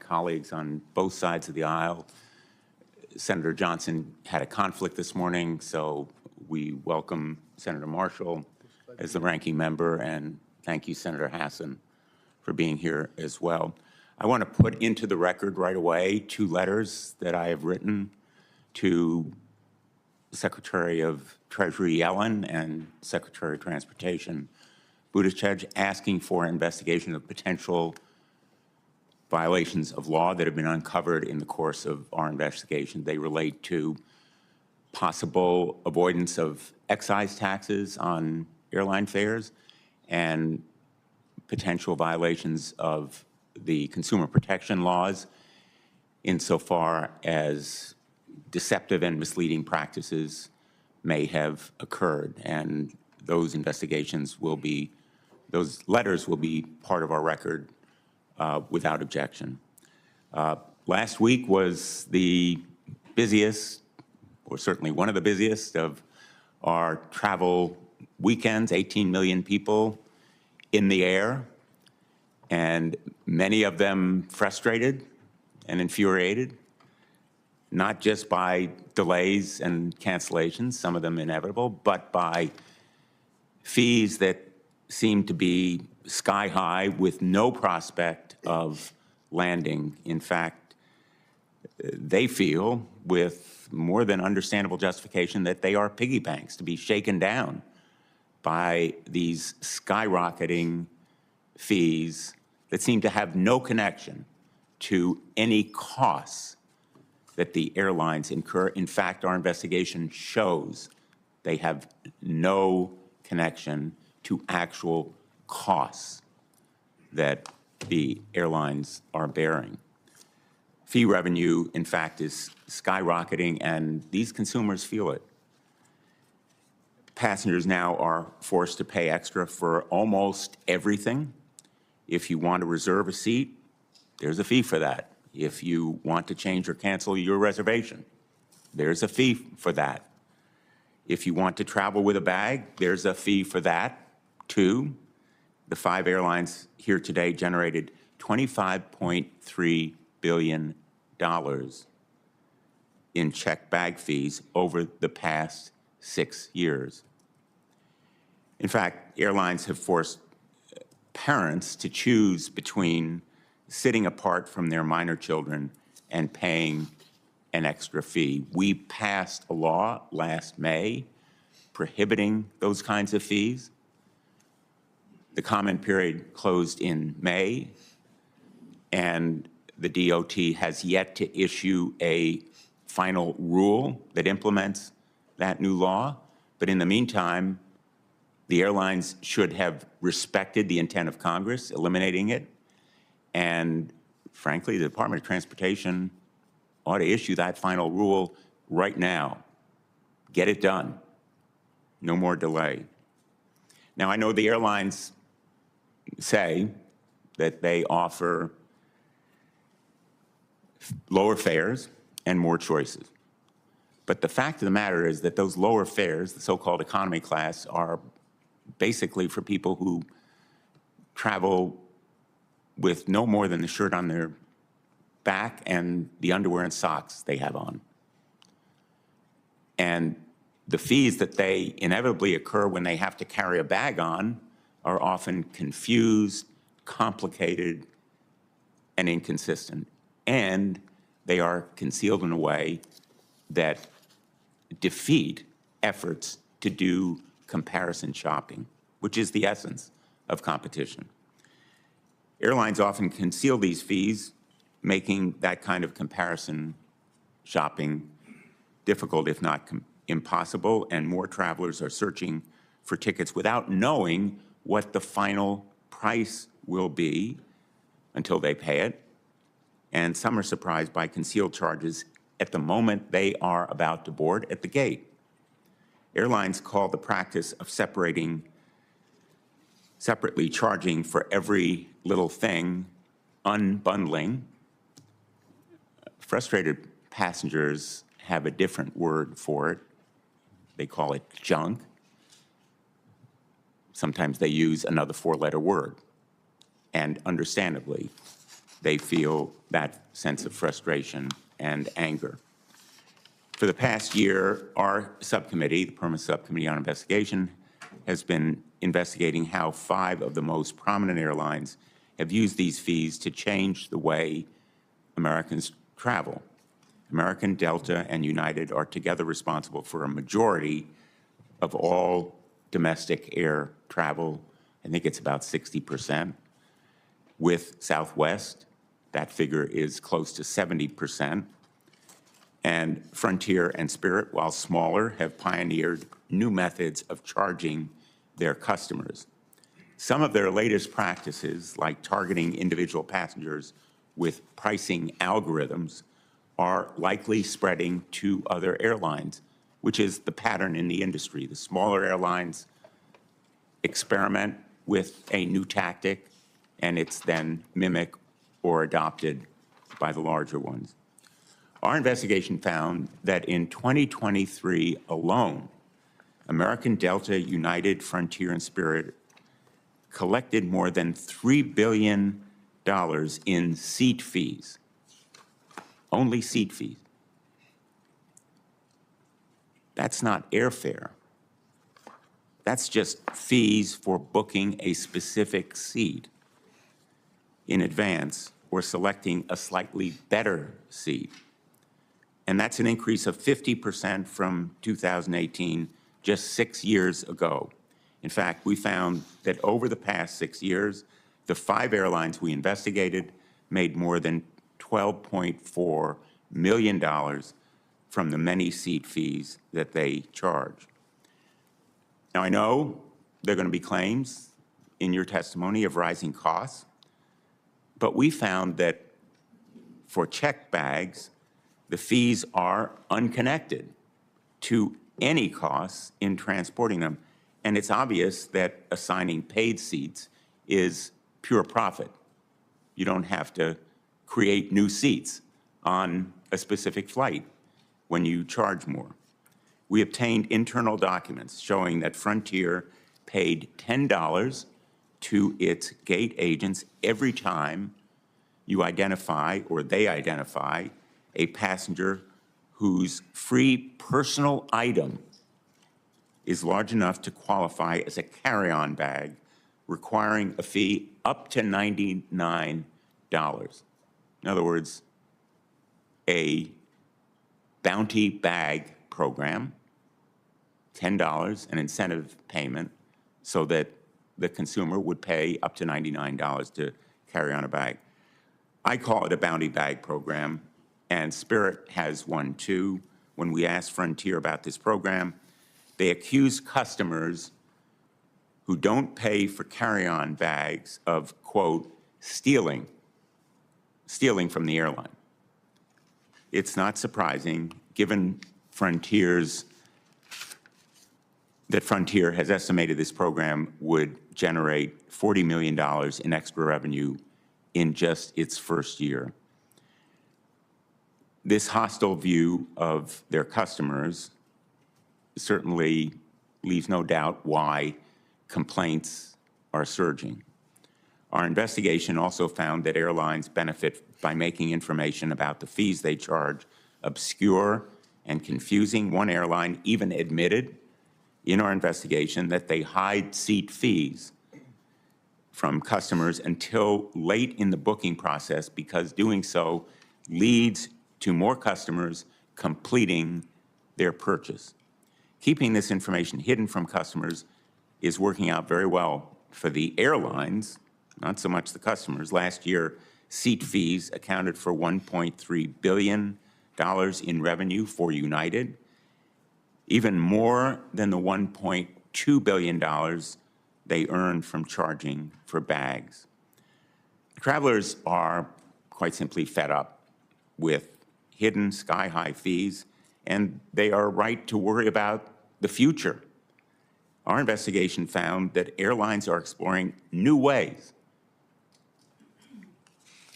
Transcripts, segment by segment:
colleagues on both sides of the aisle. Senator Johnson had a conflict this morning, so we welcome Senator Marshall as the ranking member, and thank you, Senator Hassan, for being here as well. I want to put into the record right away 2 letters that I have written to Secretary of Treasury Yellen and Secretary of Transportation Buttigieg asking for an investigation of potential violations of law that have been uncovered in the course of our investigation. They relate to possible avoidance of excise taxes on airline fares and potential violations of the consumer protection laws insofar as deceptive and misleading practices may have occurred. And those investigations will be, those letters will be part of our record without objection. Last week was the busiest, or certainly one of the busiest, of our travel weekends, 18 million people in the air, and many of them frustrated and infuriated, not just by delays and cancellations, some of them inevitable, but by fees that seem to be sky high with no prospect of landing. In fact, they feel, with more than understandable justification, that they are piggy banks to be shaken down by these skyrocketing fees that seem to have no connection to any costs that the airlines incur. In fact, our investigation shows they have no connection to actual costs that the airlines are bearing. Fee revenue, in fact, is skyrocketing, and these consumers feel it. Passengers now are forced to pay extra for almost everything. If you want to reserve a seat, there's a fee for that. If you want to change or cancel your reservation, there's a fee for that. If you want to travel with a bag, there's a fee for that, too. The 5 airlines here today generated $25.3 billion in checked bag fees over the past 6 years. In fact, airlines have forced parents to choose between sitting apart from their minor children and paying an extra fee. We passed a law last May prohibiting those kinds of fees. The comment period closed in May, and the DOT has yet to issue a final rule that implements that new law. But in the meantime, the airlines should have respected the intent of Congress, eliminating it. And frankly, the Department of Transportation ought to issue that final rule right now. Get it done. No more delay. Now, I know the airlines say that they offer lower fares and more choices. But the fact of the matter is that those lower fares, the so-called economy class, are basically for people who travel with no more than the shirt on their back and the underwear and socks they have on. And the fees that they inevitably occur when they have to carry a bag on are often confused, complicated, and inconsistent. And they are concealed in a way that defeat efforts to do comparison shopping, which is the essence of competition. Airlines often conceal these fees, making that kind of comparison shopping difficult, if not impossible, and more travelers are searching for tickets without knowing what the final price will be until they pay it. And some are surprised by concealed charges at the moment they are about to board at the gate. Airlines call the practice of separately charging for every little thing unbundling. Frustrated passengers have a different word for it. They call it junk. Sometimes they use another 4-letter word, and understandably. they feel that sense of frustration and anger. For the past year, our subcommittee, the Permanent Subcommittee on Investigation, has been investigating how 5 of the most prominent airlines have used these fees to change the way Americans travel. American, Delta, and United are together responsible for a majority of all domestic air travel. I think it's about 60%. With Southwest, that figure is close to 70%. And Frontier and Spirit, while smaller, have pioneered new methods of charging their customers. Some of their latest practices, like targeting individual passengers with pricing algorithms, are likely spreading to other airlines, which is the pattern in the industry. The smaller airlines experiment with a new tactic, and it's then mimicked or adopted by the larger ones. Our investigation found that in 2023 alone, American, Delta, United, Frontier, and Spirit collected more than $3 billion in seat fees, only seat fees. That's not airfare. That's just fees for booking a specific seat in advance or selecting a slightly better seat. And that's an increase of 50% from 2018, just 6 years ago. In fact, we found that over the past 6 years, the 5 airlines we investigated made more than $12.4 million from the many seat fees that they charge. Now, I know there are going to be claims in your testimony of rising costs, but we found that for checked bags, the fees are unconnected to any costs in transporting them. And it's obvious that assigning paid seats is pure profit. You don't have to create new seats on a specific flight when you charge more. We obtained internal documents showing that Frontier paid $10 to its gate agents every time you identify, or they identify, a passenger whose free personal item is large enough to qualify as a carry-on bag, requiring a fee up to $99. In other words, a bounty bag program, $10, an incentive payment, so that the consumer would pay up to $99 to carry on a bag. I call it a bounty bag program, and Spirit has one too. When we asked Frontier about this program, they accuse customers who don't pay for carry-on bags of, quote, stealing from the airline. It's not surprising, given that Frontier has estimated this program would generate $40 million in extra revenue in just its first year. This hostile view of their customers certainly leaves no doubt why complaints are surging. Our investigation also found that airlines benefit by making information about the fees they charge obscure and confusing. One airline even admitted in our investigation that they hide seat fees from customers until late in the booking process, because doing so leads to more customers completing their purchase. Keeping this information hidden from customers is working out very well for the airlines, not so much the customers. Last year, seat fees accounted for $1.3 billion in revenue for United, even more than the $1.2 billion they earned from charging for bags. Travelers are quite simply fed up with hidden sky-high fees, and they are right to worry about the future. Our investigation found that airlines are exploring new ways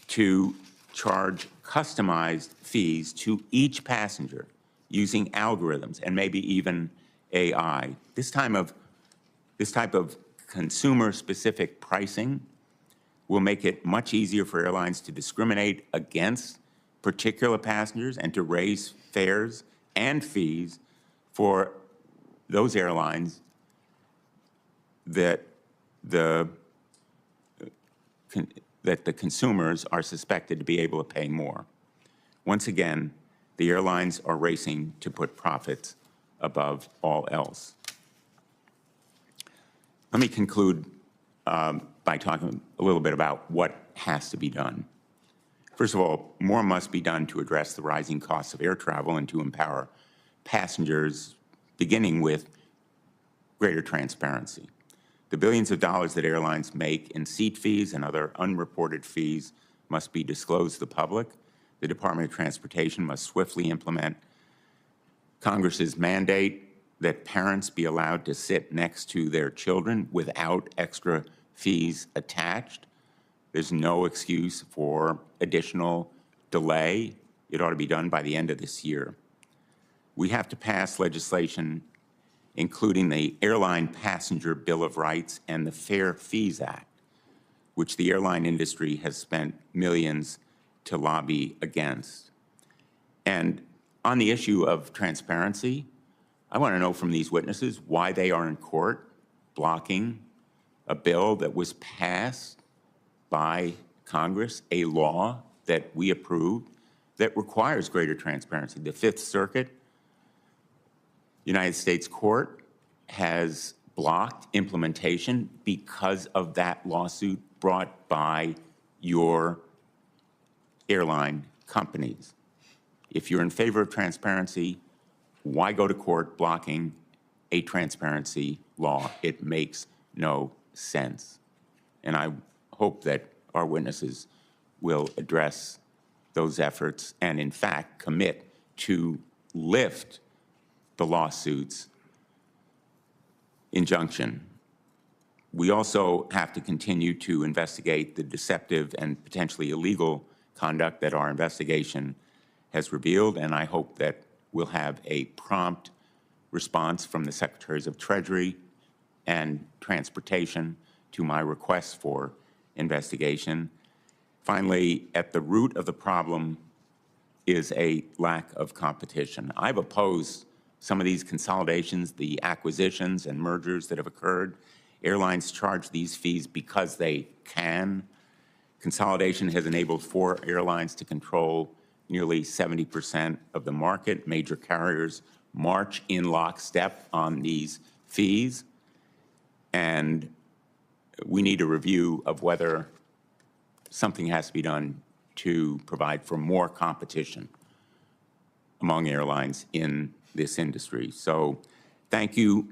to charge customized fees to each passenger using algorithms and maybe even AI. This type of consumer-specific pricing will make it much easier for airlines to discriminate against particular passengers and to raise fares and fees for those airlines that the consumers are suspected to be able to pay more. Once again, the airlines are racing to put profits above all else. Let me conclude by talking a little bit about what has to be done. First of all, more must be done to address the rising costs of air travel and to empower passengers, beginning with greater transparency. The billions of dollars that airlines make in seat fees and other unreported fees must be disclosed to the public. The Department of Transportation must swiftly implement Congress's mandate that parents be allowed to sit next to their children without extra fees attached. There's no excuse for additional delay. It ought to be done by the end of this year. We have to pass legislation including the Airline Passenger Bill of Rights and the Fair Fees Act, which the airline industry has spent millions to lobby against. And on the issue of transparency, I want to know from these witnesses why they are in court blocking a bill that was passed by Congress, a law that we approved that requires greater transparency. The Fifth Circuit United States Court has blocked implementation because of that lawsuit brought by your airline companies. If you're in favor of transparency, why go to court blocking a transparency law? It makes no sense. And I hope that our witnesses will address those efforts and, in fact, commit to lift the lawsuit's injunction. We also have to continue to investigate the deceptive and potentially illegal conduct that our investigation has revealed, and I hope that we'll have a prompt response from the Secretaries of Treasury and Transportation to my request for investigation. Finally, at the root of the problem is a lack of competition. I've opposed some of these consolidations, the acquisitions and mergers that have occurred. Airlines charge these fees because they can. Consolidation has enabled 4 airlines to control nearly 70% of the market. Major carriers march in lockstep on these fees. And we need a review of whether something has to be done to provide for more competition among airlines in this industry. So thank you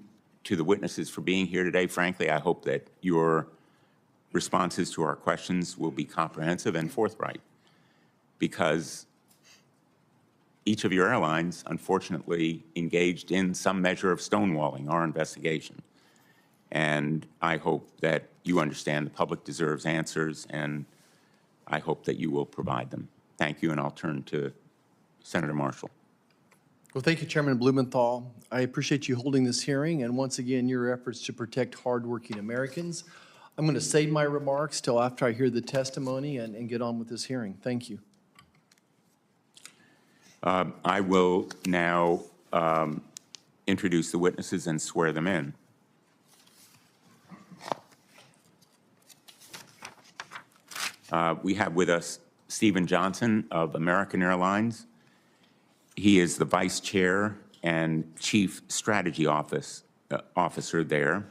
to the witnesses for being here today. Frankly, I hope that your responses to our questions will be comprehensive and forthright, because each of your airlines, unfortunately, engaged in some measure of stonewalling our investigation. And I hope that you understand the public deserves answers, and I hope that you will provide them. Thank you, and I'll turn to Senator Marshall. Well, thank you, Chairman Blumenthal. I appreciate you holding this hearing and, once again, your efforts to protect hardworking Americans. I'm going to save my remarks till after I hear the testimony and get on with this hearing. Thank you. I will now introduce the witnesses and swear them in. We have with us Stephen Johnson of American Airlines. He is the Vice Chair and Chief Strategy Officer there.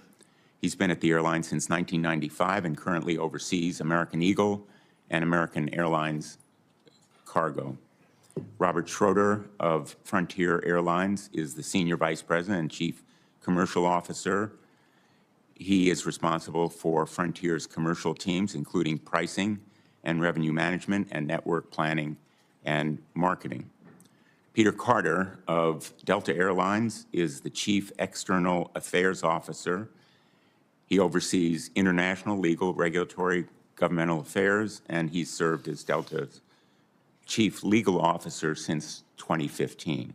He's been at the airline since 1995 and currently oversees American Eagle and American Airlines Cargo. Robert Schroeder of Frontier Airlines is the Senior Vice President and Chief Commercial Officer. He is responsible for Frontier's commercial teams, including pricing and revenue management and network planning and marketing. Peter Carter of Delta Airlines is the Chief External Affairs Officer. He oversees international, legal, regulatory, governmental affairs, and he's served as Delta's Chief Legal Officer since 2015.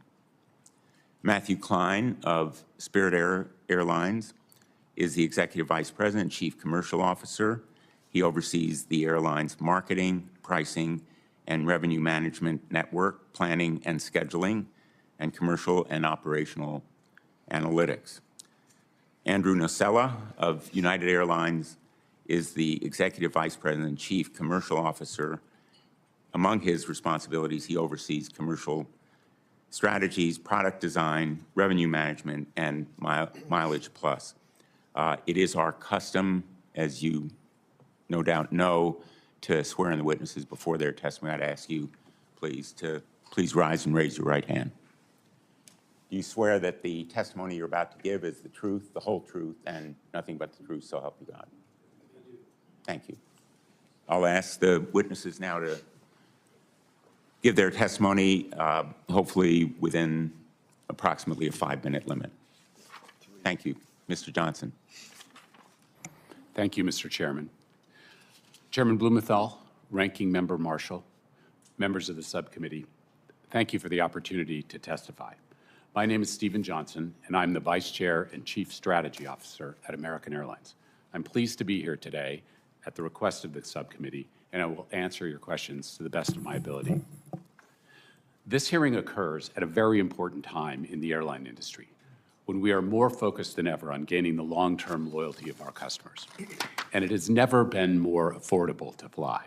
Matthew Klein of Spirit Airlines is the Executive Vice President and Chief Commercial Officer. He oversees the airline's marketing, pricing, and revenue management network, planning and scheduling, and commercial and operational analytics. Andrew Nocella of United Airlines is the Executive Vice President and Chief Commercial Officer. Among his responsibilities, he oversees commercial strategies, product design, revenue management, and Mileage Plus. It is our custom, as you no doubt know, to swear in the witnesses before their testimony. I'd ask you, please, to rise and raise your right hand. Do you swear that the testimony you're about to give is the truth, the whole truth, and nothing but the truth, so help you God? Thank you. I'll ask the witnesses now to give their testimony, hopefully within approximately a 5-minute limit. Thank you. Mr. Johnson. Thank you, Mr. Chairman. Chairman Blumenthal, Ranking Member Marshall, members of the subcommittee, thank you for the opportunity to testify. My name is Stephen Johnson, and I'm the Vice Chair and Chief Strategy Officer at American Airlines. I'm pleased to be here today at the request of the subcommittee, and I will answer your questions to the best of my ability. This hearing occurs at a very important time in the airline industry, when we are more focused than ever on gaining the long-term loyalty of our customers. And it has never been more affordable to fly.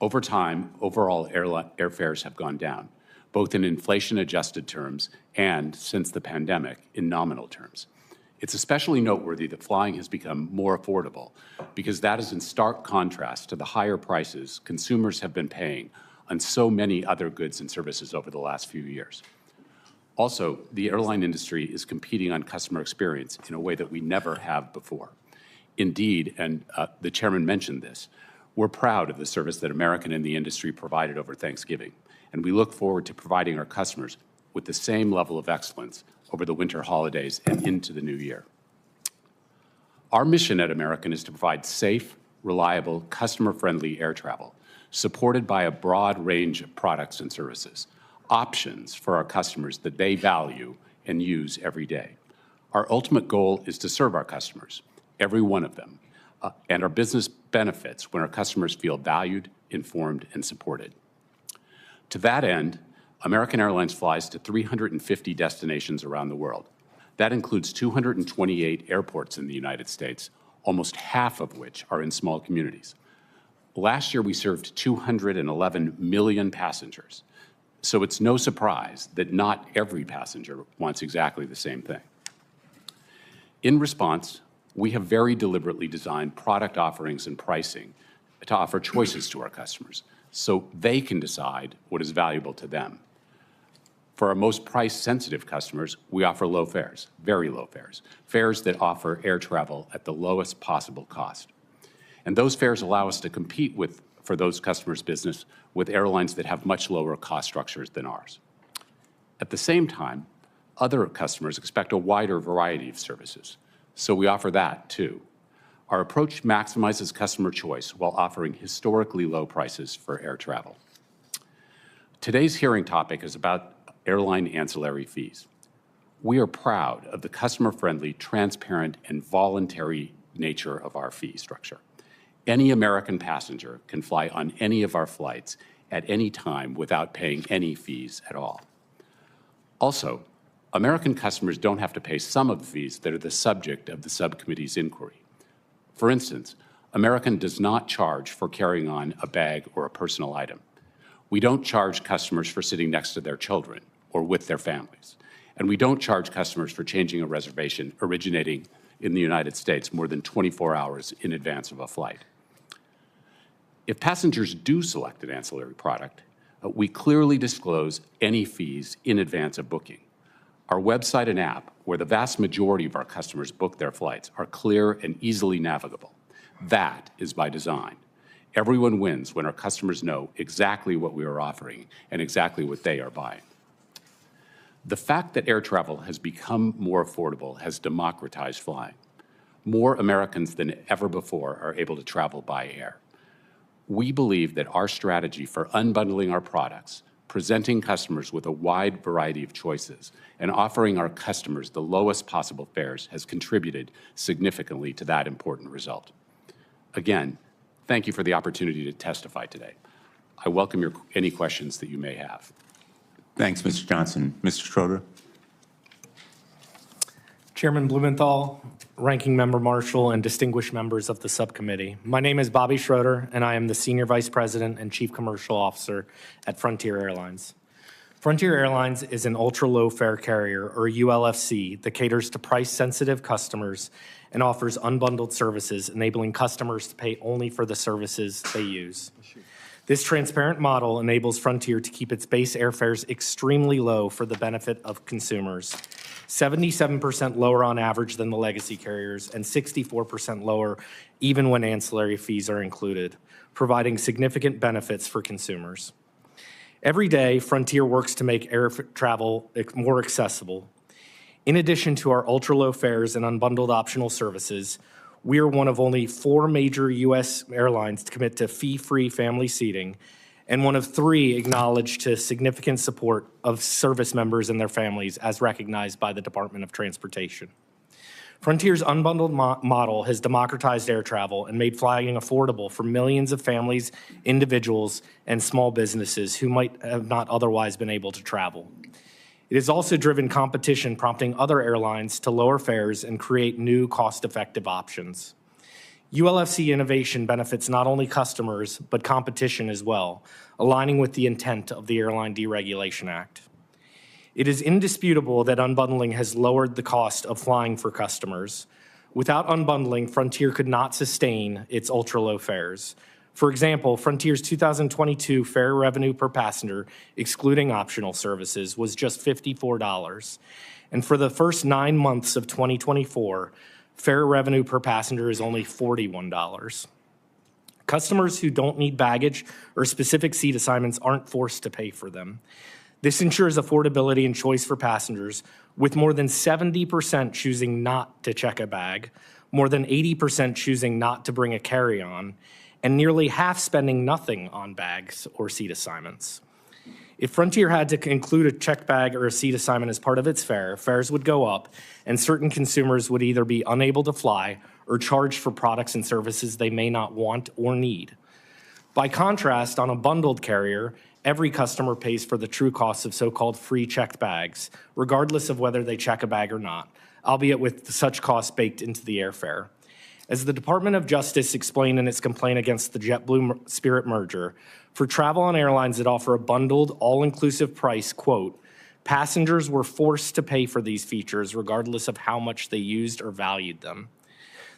Over time, overall airfares have gone down, both in inflation-adjusted terms and, since the pandemic, in nominal terms. It's especially noteworthy that flying has become more affordable because that is in stark contrast to the higher prices consumers have been paying on so many other goods and services over the last few years. Also, the airline industry is competing on customer experience in a way that we never have before. Indeed, and the chairman mentioned this, we're proud of the service that American and the industry provided over Thanksgiving, and we look forward to providing our customers with the same level of excellence over the winter holidays and into the new year. Our mission at American is to provide safe, reliable, customer-friendly air travel, supported by a broad range of products and services, options for our customers that they value and use every day. Our ultimate goal is to serve our customers, every one of them, and our business benefits when our customers feel valued, informed, and supported. To that end, American Airlines flies to 350 destinations around the world. That includes 228 airports in the United States, almost half of which are in small communities. Last year, we served 211 million passengers. So it's no surprise that not every passenger wants exactly the same thing. In response, we have very deliberately designed product offerings and pricing to offer choices to our customers so they can decide what is valuable to them. For our most price-sensitive customers, we offer low fares, very low fares, fares that offer air travel at the lowest possible cost. And those fares allow us to compete for those customers' business with airlines that have much lower cost structures than ours. At the same time, other customers expect a wider variety of services, so we offer that too. Our approach maximizes customer choice while offering historically low prices for air travel. Today's hearing topic is about airline ancillary fees. We are proud of the customer-friendly, transparent, and voluntary nature of our fee structure. Any American passenger can fly on any of our flights at any time without paying any fees at all. Also, American customers don't have to pay some of the fees that are the subject of the subcommittee's inquiry. For instance, American does not charge for carrying on a bag or a personal item. We don't charge customers for sitting next to their children or with their families. And we don't charge customers for changing a reservation originating in the United States more than 24 hours in advance of a flight. If passengers do select an ancillary product, we clearly disclose any fees in advance of booking. Our website and app, where the vast majority of our customers book their flights, are clear and easily navigable. That is by design. Everyone wins when our customers know exactly what we are offering and exactly what they are buying. The fact that air travel has become more affordable has democratized flying. More Americans than ever before are able to travel by air. We believe that our strategy for unbundling our products, presenting customers with a wide variety of choices, and offering our customers the lowest possible fares has contributed significantly to that important result. Again, Thank you for the opportunity to testify today. I welcome any questions that you may have. Thanks, Mr. Johnson. Mr. Schroeder? Chairman Blumenthal, Ranking Member Marshall, and distinguished members of the subcommittee. My name is Bobby Schroeder, and I am the Senior Vice President and Chief Commercial Officer at Frontier Airlines. Frontier Airlines is an ultra-low fare carrier, or ULFC, that caters to price-sensitive customers and offers unbundled services, enabling customers to pay only for the services they use. This transparent model enables Frontier to keep its base airfares extremely low for the benefit of consumers, 77% lower on average than the legacy carriers, and 64% lower even when ancillary fees are included, providing significant benefits for consumers. Every day, Frontier works to make air travel more accessible. In addition to our ultra-low fares and unbundled optional services, we are one of only 4 major U.S. airlines to commit to fee-free family seating, and one of 3 acknowledged to significant support of service members and their families as recognized by the Department of Transportation. Frontier's unbundled model has democratized air travel and made flying affordable for millions of families, individuals, and small businesses who might have not otherwise been able to travel. It has also driven competition, prompting other airlines to lower fares and create new cost-effective options. ULFC innovation benefits not only customers, but competition as well, aligning with the intent of the Airline Deregulation Act. It is indisputable that unbundling has lowered the cost of flying for customers. Without unbundling, Frontier could not sustain its ultra-low fares. For example, Frontier's 2022 fare revenue per passenger, excluding optional services, was just $54. And for the first 9 months of 2024, fare revenue per passenger is only $41. Customers who don't need baggage or specific seat assignments aren't forced to pay for them. This ensures affordability and choice for passengers, with more than 70% choosing not to check a bag, more than 80% choosing not to bring a carry-on, and nearly half spending nothing on bags or seat assignments. If Frontier had to include a checked bag or a seat assignment as part of its fare, fares would go up, and certain consumers would either be unable to fly or charged for products and services they may not want or need. By contrast, on a bundled carrier, every customer pays for the true costs of so-called free checked bags, regardless of whether they check a bag or not, albeit with such costs baked into the airfare. As the Department of Justice explained in its complaint against the JetBlue Spirit merger, for travel on airlines that offer a bundled, all-inclusive price, quote, passengers were forced to pay for these features regardless of how much they used or valued them.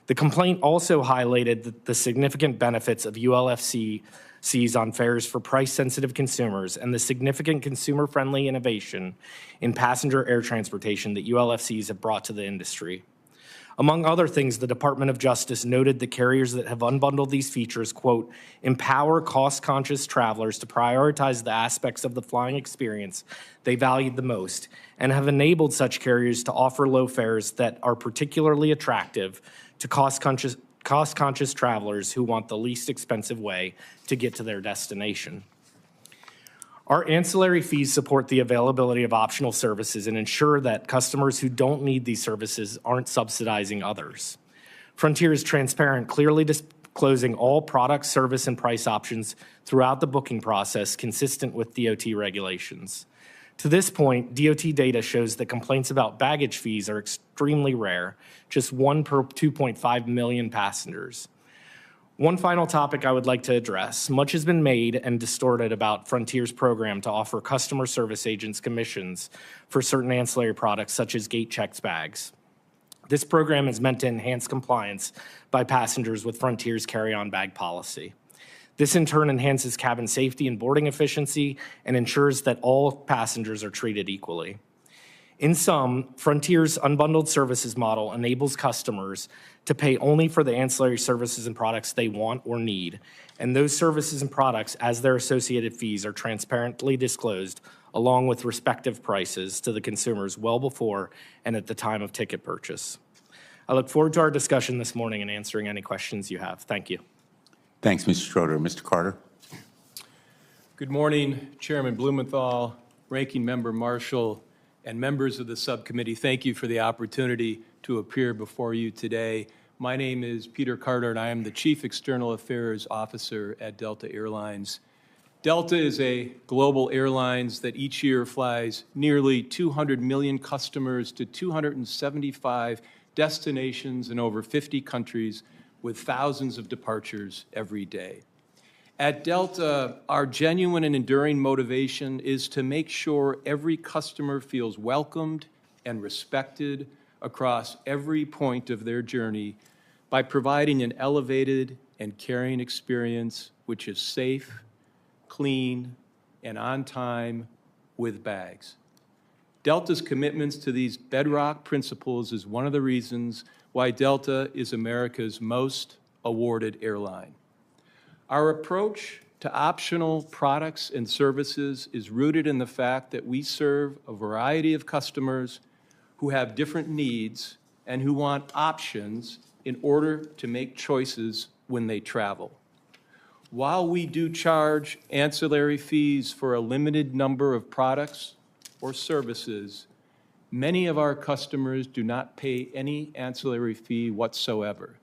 The complaint also highlighted the significant benefits of ULFCs on fares for price-sensitive consumers and the significant consumer-friendly innovation in passenger air transportation that ULFCs have brought to the industry. Among other things, the Department of Justice noted the carriers that have unbundled these features, quote, empower cost-conscious travelers to prioritize the aspects of the flying experience they valued the most, and have enabled such carriers to offer low fares that are particularly attractive to cost-conscious travelers who want the least expensive way to get to their destination. Our ancillary fees support the availability of optional services and ensure that customers who don't need these services aren't subsidizing others. Frontier is transparent, clearly disclosing all product, service, and price options throughout the booking process, consistent with DOT regulations. To this point, DOT data shows that complaints about baggage fees are extremely rare, just 1 per 2.5 million passengers. One final topic I would like to address. Much has been made and distorted about Frontier's program to offer customer service agents commissions for certain ancillary products such as gate-checked bags. This program is meant to enhance compliance by passengers with Frontier's carry-on bag policy. This in turn enhances cabin safety and boarding efficiency and ensures that all passengers are treated equally. In sum, Frontier's unbundled services model enables customers to pay only for the ancillary services and products they want or need, and those services and products, as their associated fees, are transparently disclosed along with respective prices to the consumers well before and at the time of ticket purchase. I look forward to our discussion this morning and answering any questions you have. Thank you. Thanks, Mr. Schroeder. Mr. Carter? Good morning, Chairman Blumenthal, Ranking Member Marshall, and members of the subcommittee. Thank you for the opportunity to appear before you today. My name is Peter Carter, and I am the Chief External Affairs Officer at Delta Airlines. Delta is a global airlines that each year flies nearly 200 million customers to 275 destinations in over 50 countries with thousands of departures every day. At Delta, our genuine and enduring motivation is to make sure every customer feels welcomed and respected across every point of their journey by providing an elevated and caring experience which is safe, clean, and on time with bags. Delta's commitments to these bedrock principles is one of the reasons why Delta is America's most awarded airline. Our approach to optional products and services is rooted in the fact that we serve a variety of customers who have different needs and who want options in order to make choices when they travel. While we do charge ancillary fees for a limited number of products or services, many of our customers do not pay any ancillary fee whatsoever.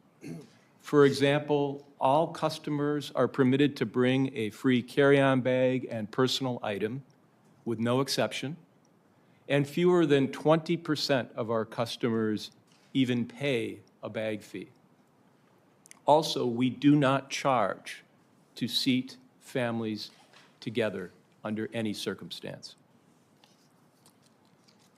For example, all customers are permitted to bring a free carry-on bag and personal item, with no exception, and fewer than 20% of our customers even pay a bag fee. Also, we do not charge to seat families together under any circumstance.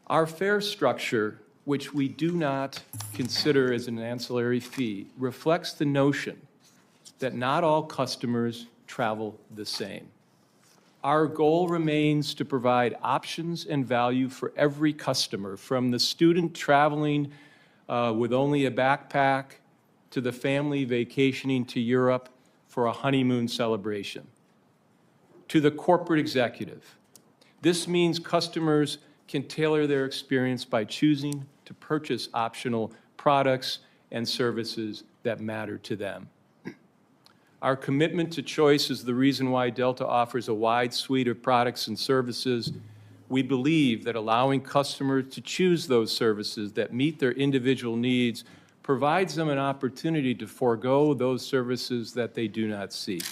Our fare structure, which we do not consider as an ancillary fee, reflects the notion that not all customers travel the same. Our goal remains to provide options and value for every customer, from the student traveling with only a backpack to the family vacationing to Europe for a honeymoon celebration, to the corporate executive. This means customers can tailor their experience by choosing to purchase optional products and services that matter to them. Our commitment to choice is the reason why Delta offers a wide suite of products and services. We believe that allowing customers to choose those services that meet their individual needs provides them an opportunity to forego those services that they do not seek.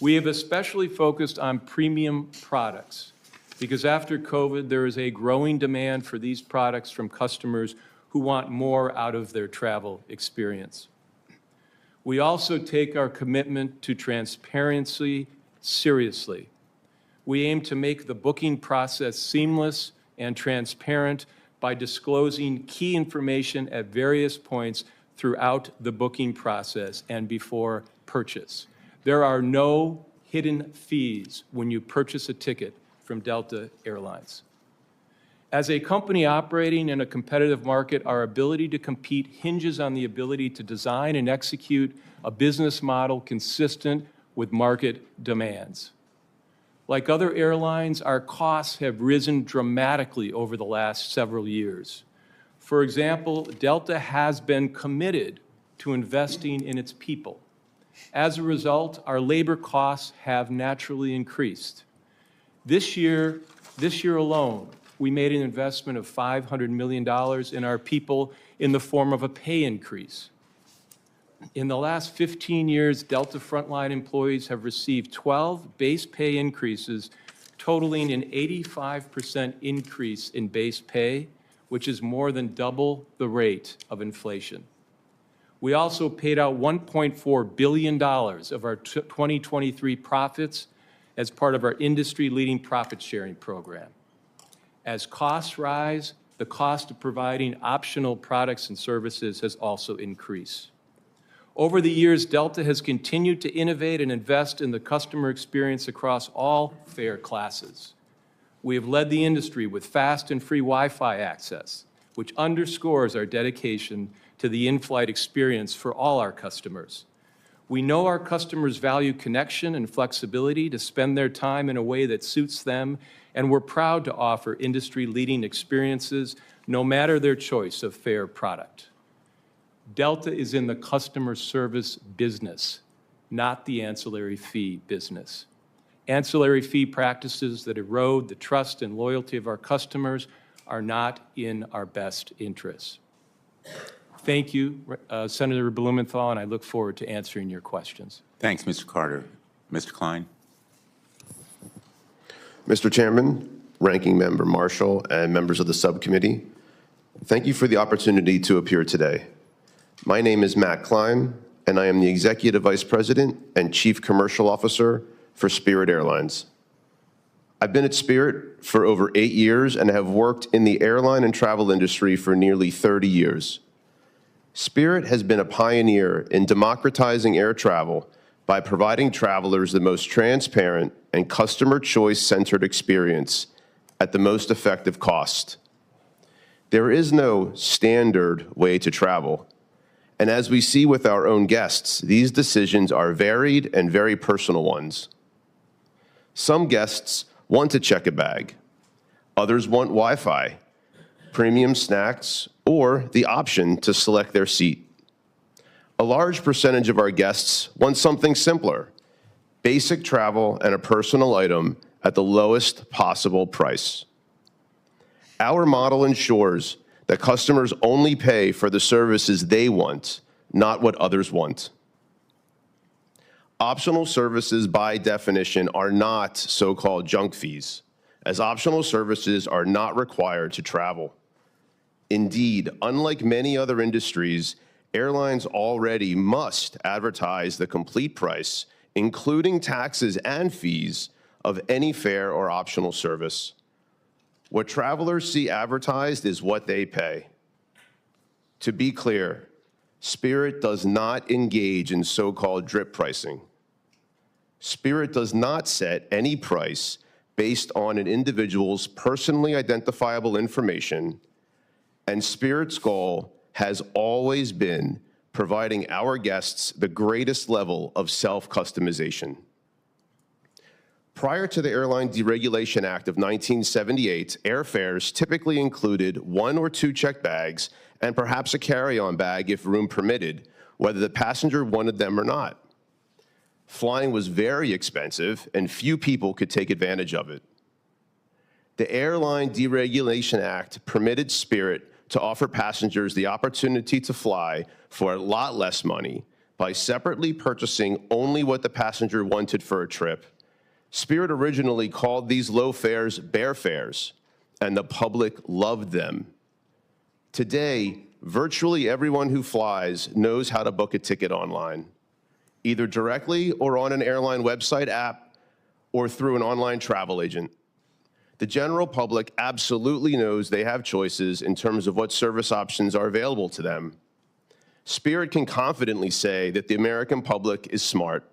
We have especially focused on premium products because after COVID, there is a growing demand for these products from customers who want more out of their travel experience. We also take our commitment to transparency seriously. We aim to make the booking process seamless and transparent by disclosing key information at various points throughout the booking process and before purchase. There are no hidden fees when you purchase a ticket from Delta Airlines. As a company operating in a competitive market, our ability to compete hinges on the ability to design and execute a business model consistent with market demands. Like other airlines, our costs have risen dramatically over the last several years. For example, Delta has been committed to investing in its people. As a result, our labor costs have naturally increased. This year alone, we made an investment of $500 million in our people in the form of a pay increase. In the last 15 years, Delta frontline employees have received 12 base pay increases, totaling an 85% increase in base pay, which is more than double the rate of inflation. We also paid out $1.4 billion of our 2023 profits as part of our industry-leading profit-sharing program. As costs rise, the cost of providing optional products and services has also increased. Over the years, Delta has continued to innovate and invest in the customer experience across all fare classes. We have led the industry with fast and free Wi-Fi access, which underscores our dedication to the in-flight experience for all our customers. We know our customers value connection and flexibility to spend their time in a way that suits them, and we're proud to offer industry-leading experiences no matter their choice of fare product. Delta is in the customer service business, not the ancillary fee business. Ancillary fee practices that erode the trust and loyalty of our customers are not in our best interests. Thank you, Senator Blumenthal, and I look forward to answering your questions. Thanks, Mr. Carter. Mr. Klein? Mr. Chairman, Ranking Member Marshall, and members of the subcommittee, thank you for the opportunity to appear today. My name is Matt Klein, and I am the Executive Vice President and Chief Commercial Officer for Spirit Airlines. I've been at Spirit for over 8 years and have worked in the airline and travel industry for nearly 30 years. Spirit has been a pioneer in democratizing air travel by providing travelers the most transparent and customer choice-centered experience at the most effective cost. There is no standard way to travel. And as we see with our own guests, these decisions are varied and very personal ones. Some guests want to check a bag. Others want Wi-Fi, premium snacks, or the option to select their seat. A large percentage of our guests want something simpler, basic travel and a personal item at the lowest possible price. Our model ensures that customers only pay for the services they want, not what others want. Optional services, by definition, are not so-called junk fees, as optional services are not required to travel. Indeed, unlike many other industries, airlines already must advertise the complete price, including taxes and fees, of any fare or optional service. What travelers see advertised is what they pay. To be clear, Spirit does not engage in so-called drip pricing. Spirit does not set any price based on an individual's personally identifiable information, and Spirit's goal has always been providing our guests the greatest level of self-customization. Prior to the Airline Deregulation Act of 1978, airfares typically included 1 or 2 checked bags and perhaps a carry-on bag if room permitted, whether the passenger wanted them or not. Flying was very expensive, and few people could take advantage of it. The Airline Deregulation Act permitted Spirit to offer passengers the opportunity to fly for a lot less money by separately purchasing only what the passenger wanted for a trip. Spirit originally called these low fares bear fares, and the public loved them. Today, virtually everyone who flies knows how to book a ticket online, either directly or on an airline website app or through an online travel agent. The general public absolutely knows they have choices in terms of what service options are available to them. Spirit can confidently say that the American public is smart.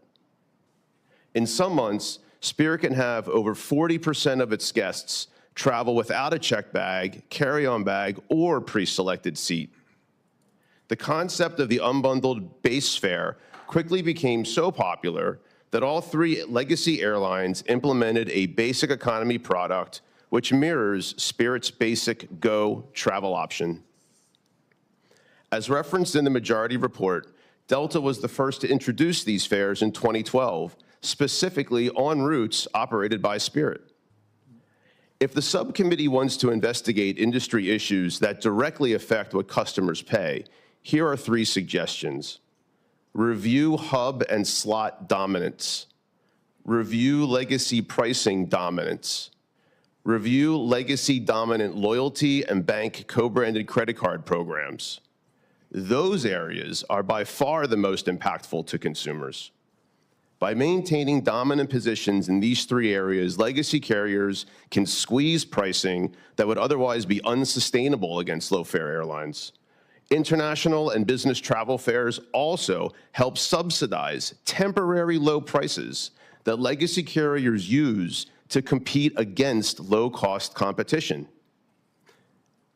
In some months, Spirit can have over 40% of its guests travel without a checked bag, carry-on bag, or pre-selected seat. The concept of the unbundled base fare quickly became so popular that all 3 legacy airlines implemented a basic economy product which mirrors Spirit's basic Go travel option. As referenced in the majority report, Delta was the first to introduce these fares in 2012, specifically on routes operated by Spirit. If the subcommittee wants to investigate industry issues that directly affect what customers pay, here are 3 suggestions. Review hub and slot dominance. Review legacy pricing dominance. Review legacy dominant loyalty and bank co-branded credit card programs. Those areas are by far the most impactful to consumers. By maintaining dominant positions in these 3 areas, legacy carriers can squeeze pricing that would otherwise be unsustainable against low-fare airlines. International and business travel fares also help subsidize temporary low prices that legacy carriers use to compete against low-cost competition.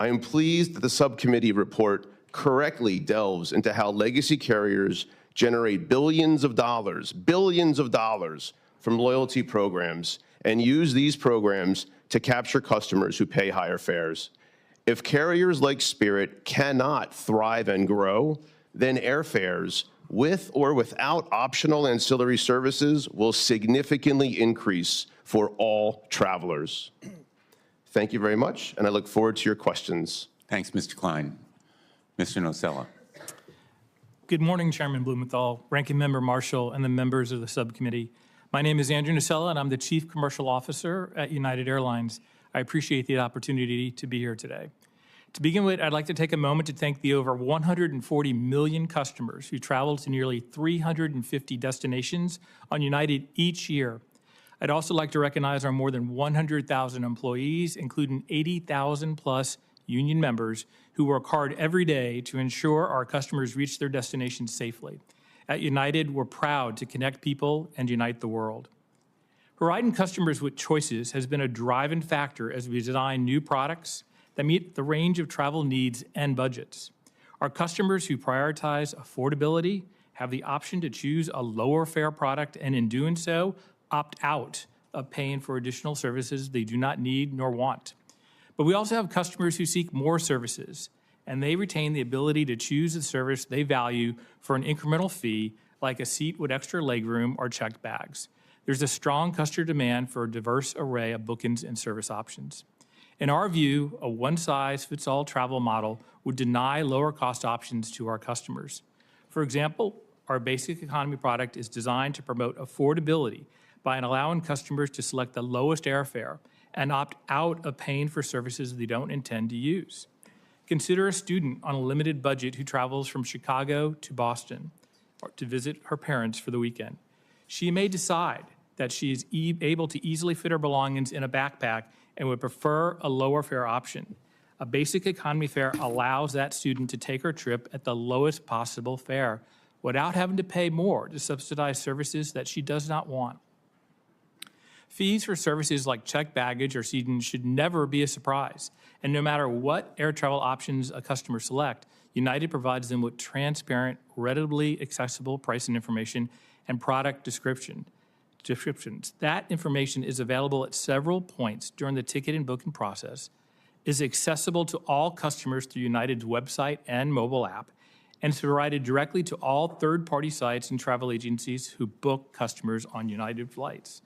I am pleased that the subcommittee report correctly delves into how legacy carriers generate billions of dollars from loyalty programs and use these programs to capture customers who pay higher fares. If carriers like Spirit cannot thrive and grow, then airfares with or without optional ancillary services will significantly increase for all travelers. Thank you very much, and I look forward to your questions. Thanks, Mr. Klein. Mr. Nocella. Good morning, Chairman Blumenthal, Ranking Member Marshall, and the members of the subcommittee. My name is Andrew Nacella, and I'm the Chief Commercial Officer at United Airlines. I appreciate the opportunity to be here today. To begin with, I'd like to take a moment to thank the over 140 million customers who travel to nearly 350 destinations on United each year. I'd also like to recognize our more than 100,000 employees, including 80,000 plus union members who work hard every day to ensure our customers reach their destinations safely. At United, we're proud to connect people and unite the world. Providing customers with choices has been a driving factor as we design new products that meet the range of travel needs and budgets. Our customers who prioritize affordability have the option to choose a lower fare product and in doing so, opt out of paying for additional services they do not need nor want. But we also have customers who seek more services, and they retain the ability to choose the service they value for an incremental fee, like a seat with extra legroom or checked bags. There's a strong customer demand for a diverse array of bookings and service options. In our view, a one-size-fits-all travel model would deny lower-cost options to our customers. For example, our basic economy product is designed to promote affordability by allowing customers to select the lowest airfare and opt out of paying for services they don't intend to use. Consider a student on a limited budget who travels from Chicago to Boston or to visit her parents for the weekend. She may decide that she is able to easily fit her belongings in a backpack and would prefer a lower fare option. A basic economy fare allows that student to take her trip at the lowest possible fare without having to pay more to subsidize services that she does not want. Fees for services like checked baggage or seating should never be a surprise. And no matter what air travel options a customer select, United provides them with transparent, readily accessible pricing information and product descriptions. That information is available at several points during the ticket and booking process, is accessible to all customers through United's website and mobile app, and is provided directly to all third-party sites and travel agencies who book customers on United flights.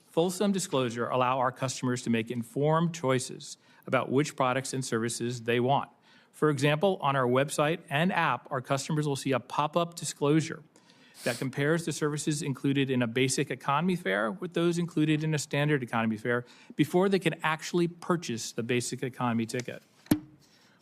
Fulsome disclosure allow our customers to make informed choices about which products and services they want. For example, on our website and app, our customers will see a pop-up disclosure that compares the services included in a basic economy fare with those included in a standard economy fare before they can actually purchase the basic economy ticket.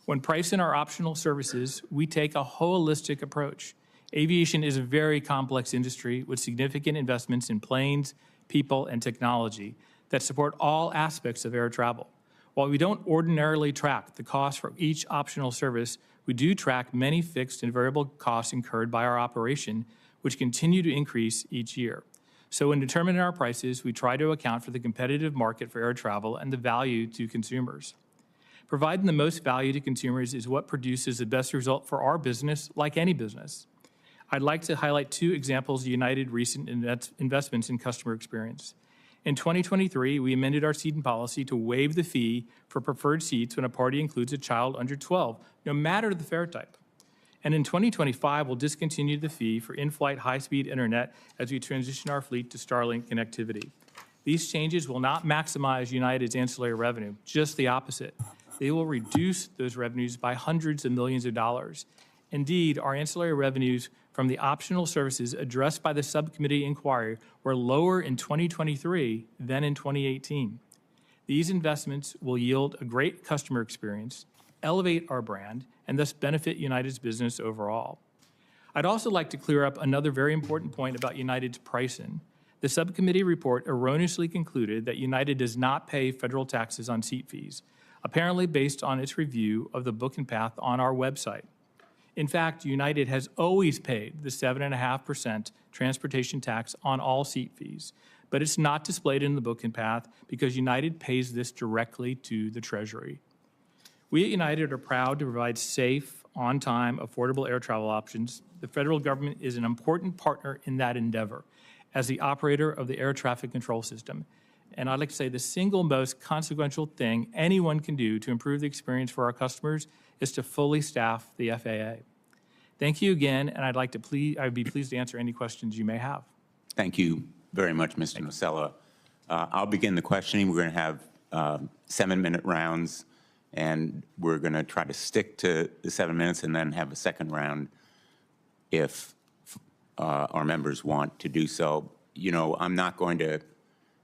When pricing our optional services, we take a holistic approach. Aviation is a very complex industry with significant investments in planes, people, and technology that support all aspects of air travel. While we don't ordinarily track the cost for each optional service, we do track many fixed and variable costs incurred by our operation, which continue to increase each year. So in determining our prices, we try to account for the competitive market for air travel and the value to consumers. Providing the most value to consumers is what produces the best result for our business, like any business. I'd like to highlight two examples of United recent investments in customer experience. In 2023, we amended our seating policy to waive the fee for preferred seats when a party includes a child under 12, no matter the fare type. And in 2025, we'll discontinue the fee for in-flight high-speed internet as we transition our fleet to Starlink connectivity. These changes will not maximize United's ancillary revenue, just the opposite. They will reduce those revenues by hundreds of millions of dollars. Indeed, our ancillary revenues from the optional services addressed by the subcommittee inquiry were lower in 2023 than in 2018. These investments will yield a great customer experience, elevate our brand, and thus benefit United's business overall. I'd also like to clear up another very important point about United's pricing. The subcommittee report erroneously concluded that United does not pay federal taxes on seat fees, apparently based on its review of the booking path on our website. In fact, United has always paid the 7.5% transportation tax on all seat fees, but it's not displayed in the booking path because United pays this directly to the Treasury. We at United are proud to provide safe, on-time, affordable air travel options. The federal government is an important partner in that endeavor as the operator of the air traffic control system. And I'd like to say the single most consequential thing anyone can do to improve the experience for our customers is to fully staff the FAA. Thank you again, and I'd be pleased to answer any questions you may have. Thank you very much, Mr. Nocella. I'll begin the questioning. We're going to have 7-minute rounds, and we're going to try to stick to the 7 minutes and then have a second round. if our members want to do so. You know, I'm not going to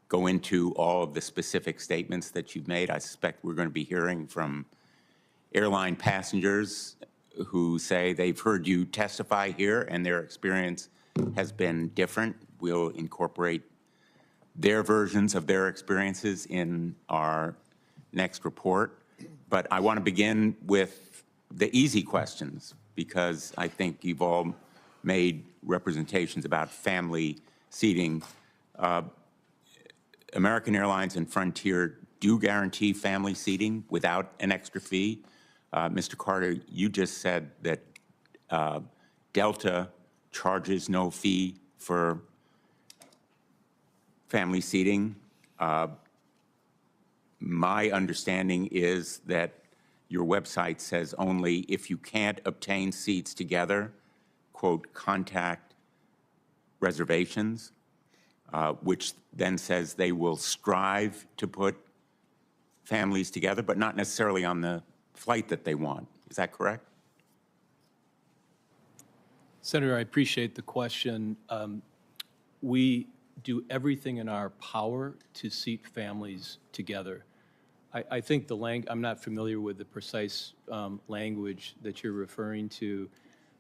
go into all of the specific statements that you've made. I suspect we're going to be hearing from airline passengers who say they've heard you testify here and their experience has been different. We'll incorporate their versions of their experiences in our next report. But I want to begin with the easy questions because I think you've all made representations about family seating. American Airlines and Frontier do guarantee family seating without an extra fee. Mr. Carter, you just said that Delta charges no fee for family seating. My understanding is that your website says only if you can't obtain seats together, quote, contact reservations, which then says they will strive to put families together, but not necessarily on the flight that they want. Is that correct? Senator, I appreciate the question. We do everything in our power to seat families together. I think I'm not familiar with the precise language that you're referring to,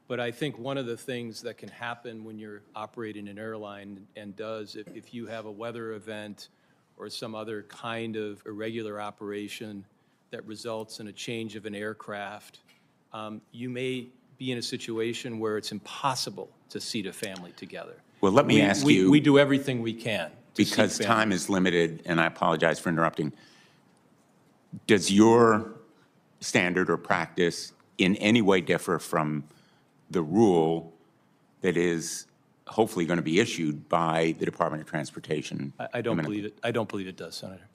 but I think one of the things that can happen when you're operating an airline and does, if you have a weather event or some other kind of irregular operation that results in a change of an aircraft, you may be in a situation where it's impossible to seat a family together. Well, let me ask you. We do everything we can to seat Because time families. is limited, and I apologize for interrupting. Does your standard or practice in any way differ from the rule that is hopefully going to be issued by the Department of Transportation? I don't believe it. I don't believe it does, Senator.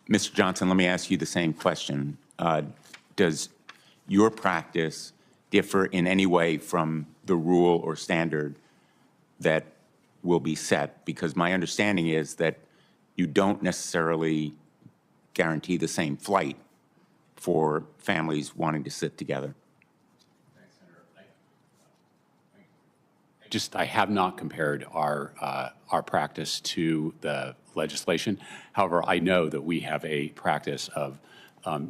Mr. Johnson, let me ask you the same question. Does your practice differ in any way from the rule or standard that will be set? Because my understanding is that you don't necessarily guarantee the same flight for families wanting to sit together. I have not compared our practice to the legislation. However, I know that we have a practice of,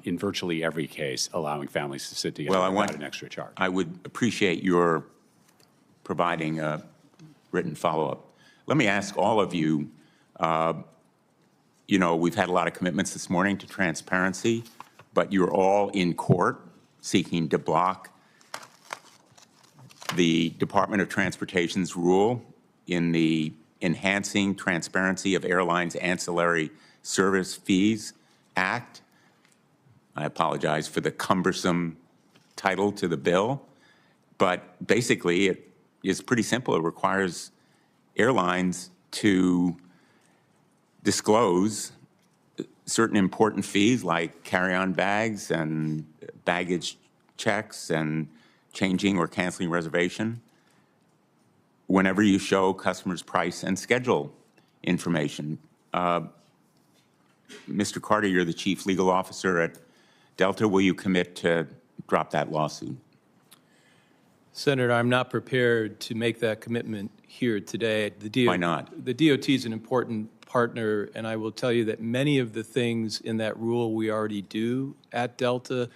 in virtually every case, allowing families to sit together without an extra charge. I would appreciate your providing a written follow-up. Let me ask all of you, you know, we've had a lot of commitments this morning to transparency, but you're all in court seeking to block the Department of Transportation's rule in the Enhancing Transparency of Airlines Ancillary Service Fees Act. I apologize for the cumbersome title to the bill, but basically it is pretty simple. It requires airlines to disclose certain important fees like carry-on bags and baggage checks and changing or canceling reservation whenever you show customers price and schedule information. Mr. Carter, you're the chief legal officer at Delta. Will you commit to drop that lawsuit? Senator, I'm not prepared to make that commitment here today. Why not? The DOT is an important partner, and I will tell you that many of the things in that rule we already do at Delta,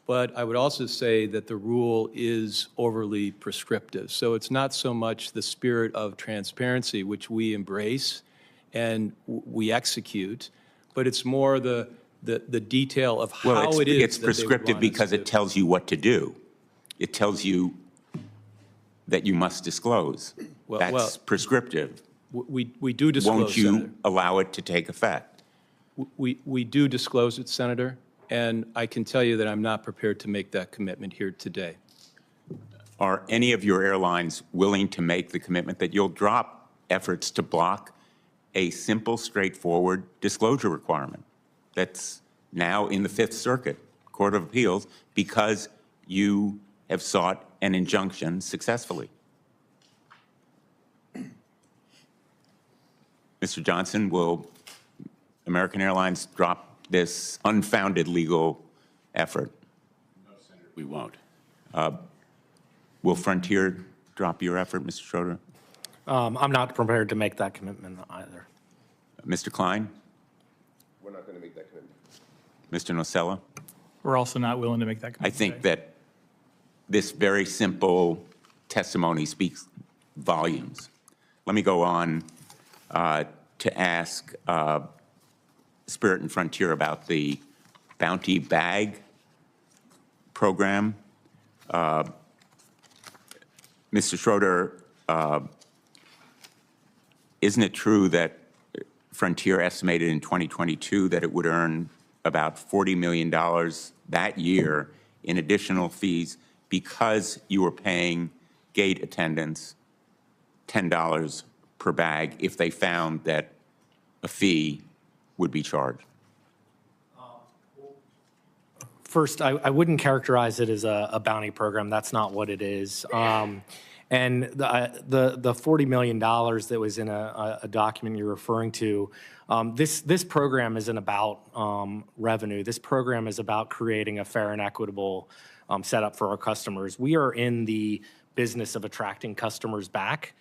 but I would also say that the rule is overly prescriptive. So it's not so much the spirit of transparency, which we embrace and we execute, but it's more the detail of how it is it's prescriptive because it tells you what to do. It tells you that you must disclose. That's prescriptive. We do disclose, Won't you Senator. allow it to take effect? We do disclose it, Senator, and I can tell you that I'm not prepared to make that commitment here today. Are any of your airlines willing to make the commitment that you'll drop efforts to block a simple, straightforward disclosure requirement that's now in the Fifth Circuit Court of Appeals because you have sought an injunction successfully? Mr. Johnson, will American Airlines drop this unfounded legal effort? No, Senator, we won't. Will Frontier drop your effort, Mr. Schroeder? I'm not prepared to make that commitment either. Mr. Klein? We're not going to make that commitment. Mr. Nocella? We're also not willing to make that I commitment think today. that this very simple testimony speaks volumes. Let me go on to ask Spirit and Frontier about the Bounty Bag program. Mr. Schroeder, isn't it true that Frontier estimated in 2022 that it would earn about $40 million that year in additional fees because you were paying gate attendants $10 per bag if they found that a fee would be charged? First, I wouldn't characterize it as a bounty program. That's not what it is. And the $40 million that was in a document you're referring to, this program isn't about revenue. This program is about creating a fair and equitable setup for our customers. We are in the business of attracting customers back,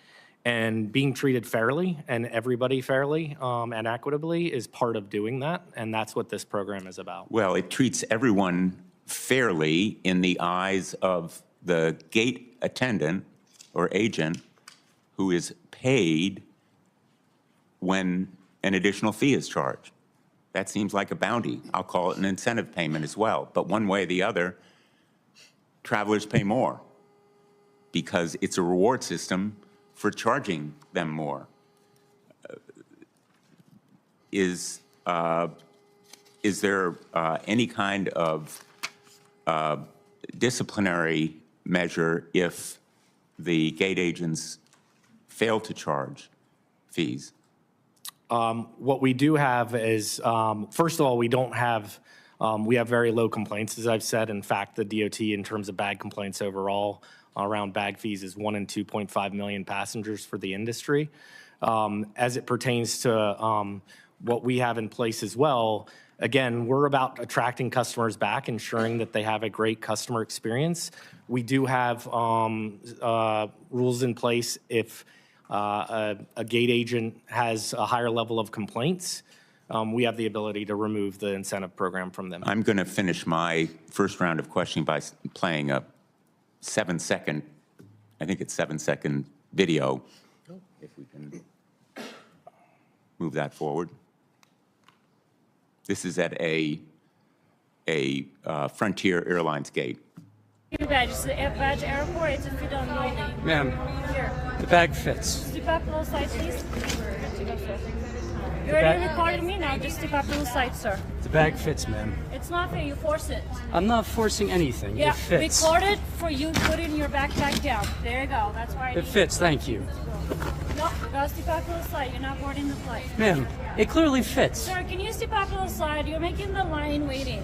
and being treated fairly and everybody fairly and equitably is part of doing that, and that's what this program is about. Well, it treats everyone fairly in the eyes of the gate attendant or agent who is paid when an additional fee is charged. That seems like a bounty. I'll call it an incentive payment as well. But one way or the other, travelers pay more because it's a reward system for charging them more. Is there any kind of disciplinary measure if the gate agents fail to charge fees? What we do have is, first of all, we have very low complaints, as I've said. In fact, the DOT, in terms of bag complaints overall, around bag fees is 1 in 2.5 million passengers for the industry. As it pertains to what we have in place as well, again, we're about attracting customers back, ensuring that they have a great customer experience. We do have rules in place if a gate agent has a higher level of complaints. We have the ability to remove the incentive program from them. I'm going to finish my first round of questioning by playing a 7-second, I think it's 7-second video. If we can move that forward. This is at a Frontier Airlines gate. Your badge is the badge airport. It's if you don't know me. Ma'am, Here. the bag fits. Step up a little side, please. You already recorded me now. Just step up a little side, sir. The bag fits, ma'am. It's not fair. You force it. I'm not forcing anything. Yeah, It fits. record it for you. Put it in your backpack down. There you go. That's why. It fits, thank you. No, you gotta step up a little side. You're not boarding the flight. Ma'am, it clearly fits. Sir, can you step up a little side? You're making the line waiting.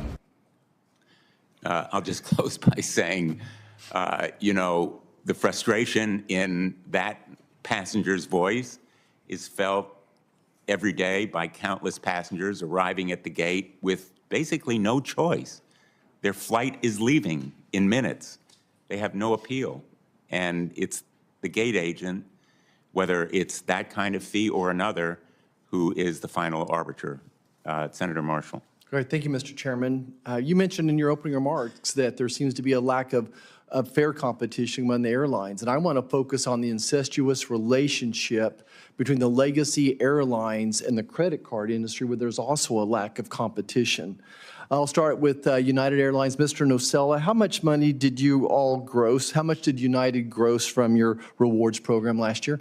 I'll just close by saying, the frustration in that passenger's voice is felt every day by countless passengers arriving at the gate with basically no choice. Their flight is leaving in minutes. They have no appeal. And it's the gate agent, whether it's that kind of fee or another, who is the final arbiter. Senator Marshall. Great, thank you, Mr. Chairman. You mentioned in your opening remarks that there seems to be a lack of fair competition among the airlines, and I want to focus on the incestuous relationship between the legacy airlines and the credit card industry, where there's also a lack of competition. I'll start with United Airlines. Mr. Nocella, how much money did you all gross? How much did United gross from your rewards program last year?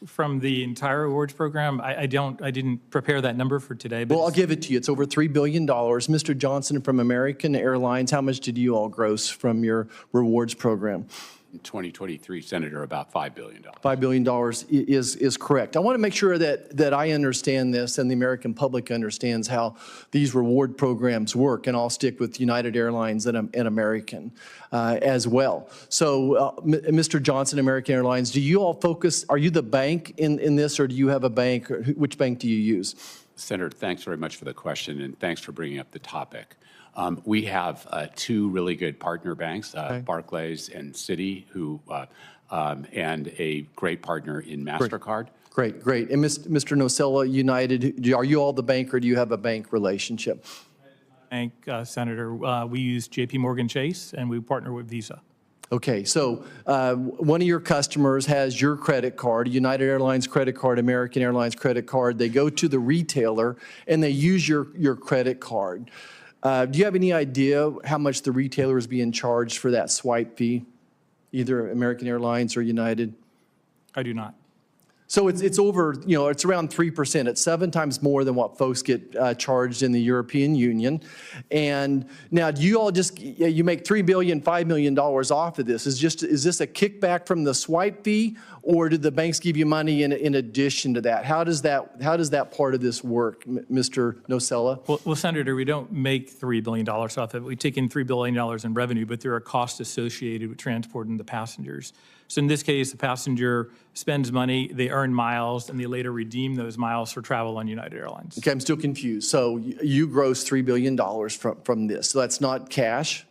From the entire awards program, I didn't prepare that number for today, but Well, I'll give it to you. It's over $3 billion. Mr. Johnson from American Airlines, how much did you all gross from your rewards program? In 2023, Senator, about $5 billion. $5 billion is correct. I want to make sure that I understand this and the American public understands how these reward programs work, and I'll stick with United Airlines and American as well. So, Mr. Johnson, American Airlines, do you all focus, are you the bank in this, or do you have a bank? Which bank do you use? Senator, thanks very much for the question, and thanks for bringing up the topic. We have two really good partner banks, Barclays and Citi, and a great partner in MasterCard. Great, great. And Mr. Nocella, United, are you all the bank or do you have a bank relationship? Bank, Senator, we use JP Morgan Chase, and we partner with Visa. Okay, so one of your customers has your credit card, United Airlines credit card, American Airlines credit card. They go to the retailer and they use your credit card. Do you have any idea how much the retailer is being charged for that swipe fee, either American Airlines or United? I do not. So it's over, it's around 3%. It's 7 times more than what folks get charged in the European Union. And now, do you all you make $3 billion, $5 million off of this? Is this a kickback from the swipe fee, or did the banks give you money in addition to that? How does that part of this work, Mr. Nocella? Well, Senator, we don't make $3 billion off of it. We take in $3 billion in revenue, but there are costs associated with transporting the passengers. So in this case, the passenger spends money, they earn miles, and they later redeem those miles for travel on United Airlines. Okay, I'm still confused. So you gross $3 billion from this. So that's not cash?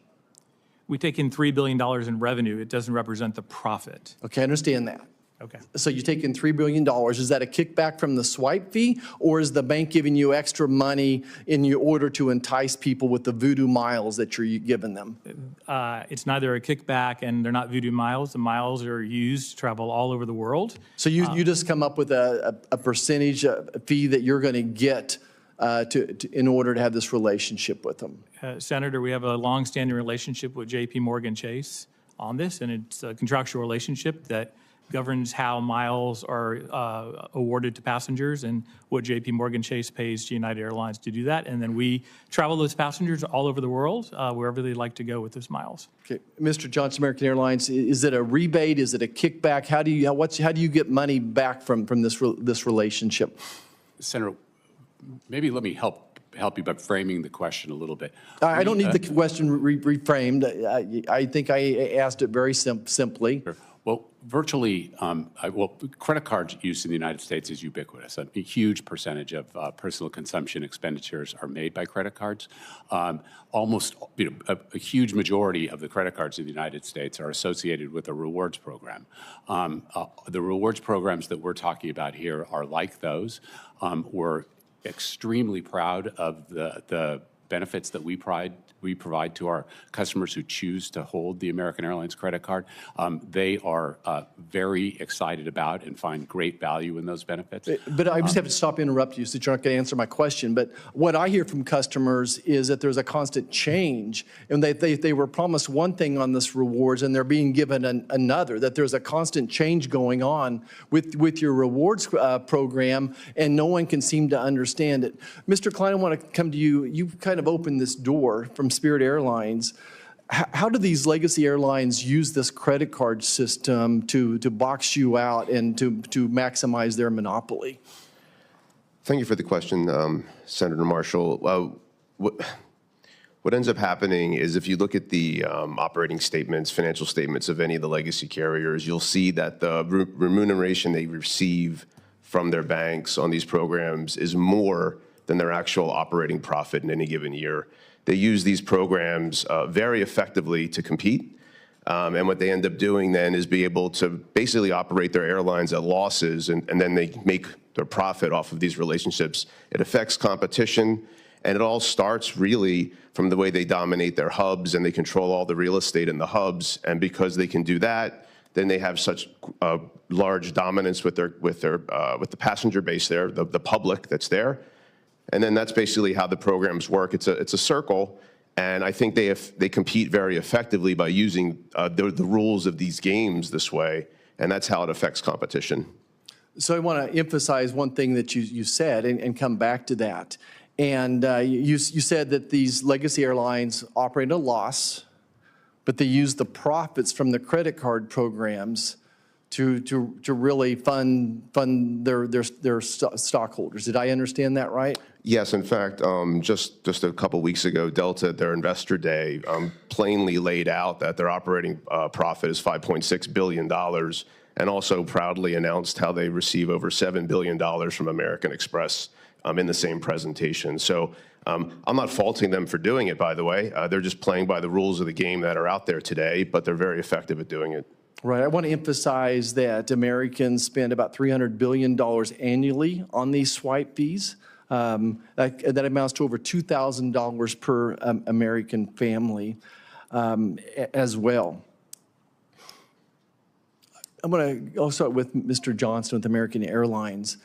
We take in $3 billion in revenue. It doesn't represent the profit. Okay, I understand that. Okay. So you take in $3 billion. Is that a kickback from the swipe fee, or is the bank giving you extra money in order to entice people with the voodoo miles that you're giving them? It's neither a kickback, and they're not voodoo miles. The miles are used to travel all over the world. So you just come up with a percentage fee that you're going to get in order to have this relationship with them? Senator, we have a long-standing relationship with JP Morgan Chase on this, and it's a contractual relationship that governs how miles are awarded to passengers and what JP Morgan Chase pays to United Airlines to do that. And then we travel those passengers all over the world, wherever they'd like to go with those miles. Okay, Mr. Johnson, American Airlines, is it a rebate? Is it a kickback? How do you get money back from this relationship? Senator, maybe let me help you by framing the question a little bit. I don't need the question reframed. I think I asked it very simply. Sure. Well, virtually, credit card use in the United States is ubiquitous. A huge percentage of personal consumption expenditures are made by credit cards. Almost, a huge majority of the credit cards in the United States are associated with a rewards program. The rewards programs that we're talking about here are like those. We're extremely proud of the benefits that we provide to our customers who choose to hold the American Airlines credit card. They are very excited about and find great value in those benefits. But I just have to stop and interrupt you so you're not going to answer my question. But what I hear from customers is that there's a constant change, and they were promised one thing on this rewards, and they're being given another, that there's a constant change going on with your rewards program, and no one can seem to understand it. Mr. Klein, I want to come to you. You kind of opened this door from Spirit Airlines. How do these legacy airlines use this credit card system to box you out and to maximize their monopoly? Thank you for the question, Senator Marshall. What ends up happening is if you look at the operating statements, financial statements of any of the legacy carriers, you'll see that the remuneration they receive from their banks on these programs is more than their actual operating profit in any given year. They use these programs very effectively to compete. And what they end up doing then is be able to basically operate their airlines at losses, and then they make their profit off of these relationships. It affects competition, and it all starts really from the way they dominate their hubs, and they control all the real estate in the hubs. And because they can do that, then they have such large dominance with the passenger base there, the public that's there. And then that's basically how the programs work. It's a circle, and I think they compete very effectively by using the rules of these games this way, and that's how it affects competition. So I want to emphasize one thing that you said and come back to that. And you said that these legacy airlines operate at a loss, but they use the profits from the credit card programs to really fund their stockholders. Did I understand that right? Yes, in fact, just a couple weeks ago, Delta at their investor day plainly laid out that their operating profit is $5.6 billion, and also proudly announced how they receive over $7 billion from American Express in the same presentation. So I'm not faulting them for doing it, by the way. They're just playing by the rules of the game that are out there today, but they're very effective at doing it. Right. I want to emphasize that Americans spend about $300 billion annually on these swipe fees. That amounts to over $2,000 per American family as well. I'm going to start with Mr. Johnson with American Airlines.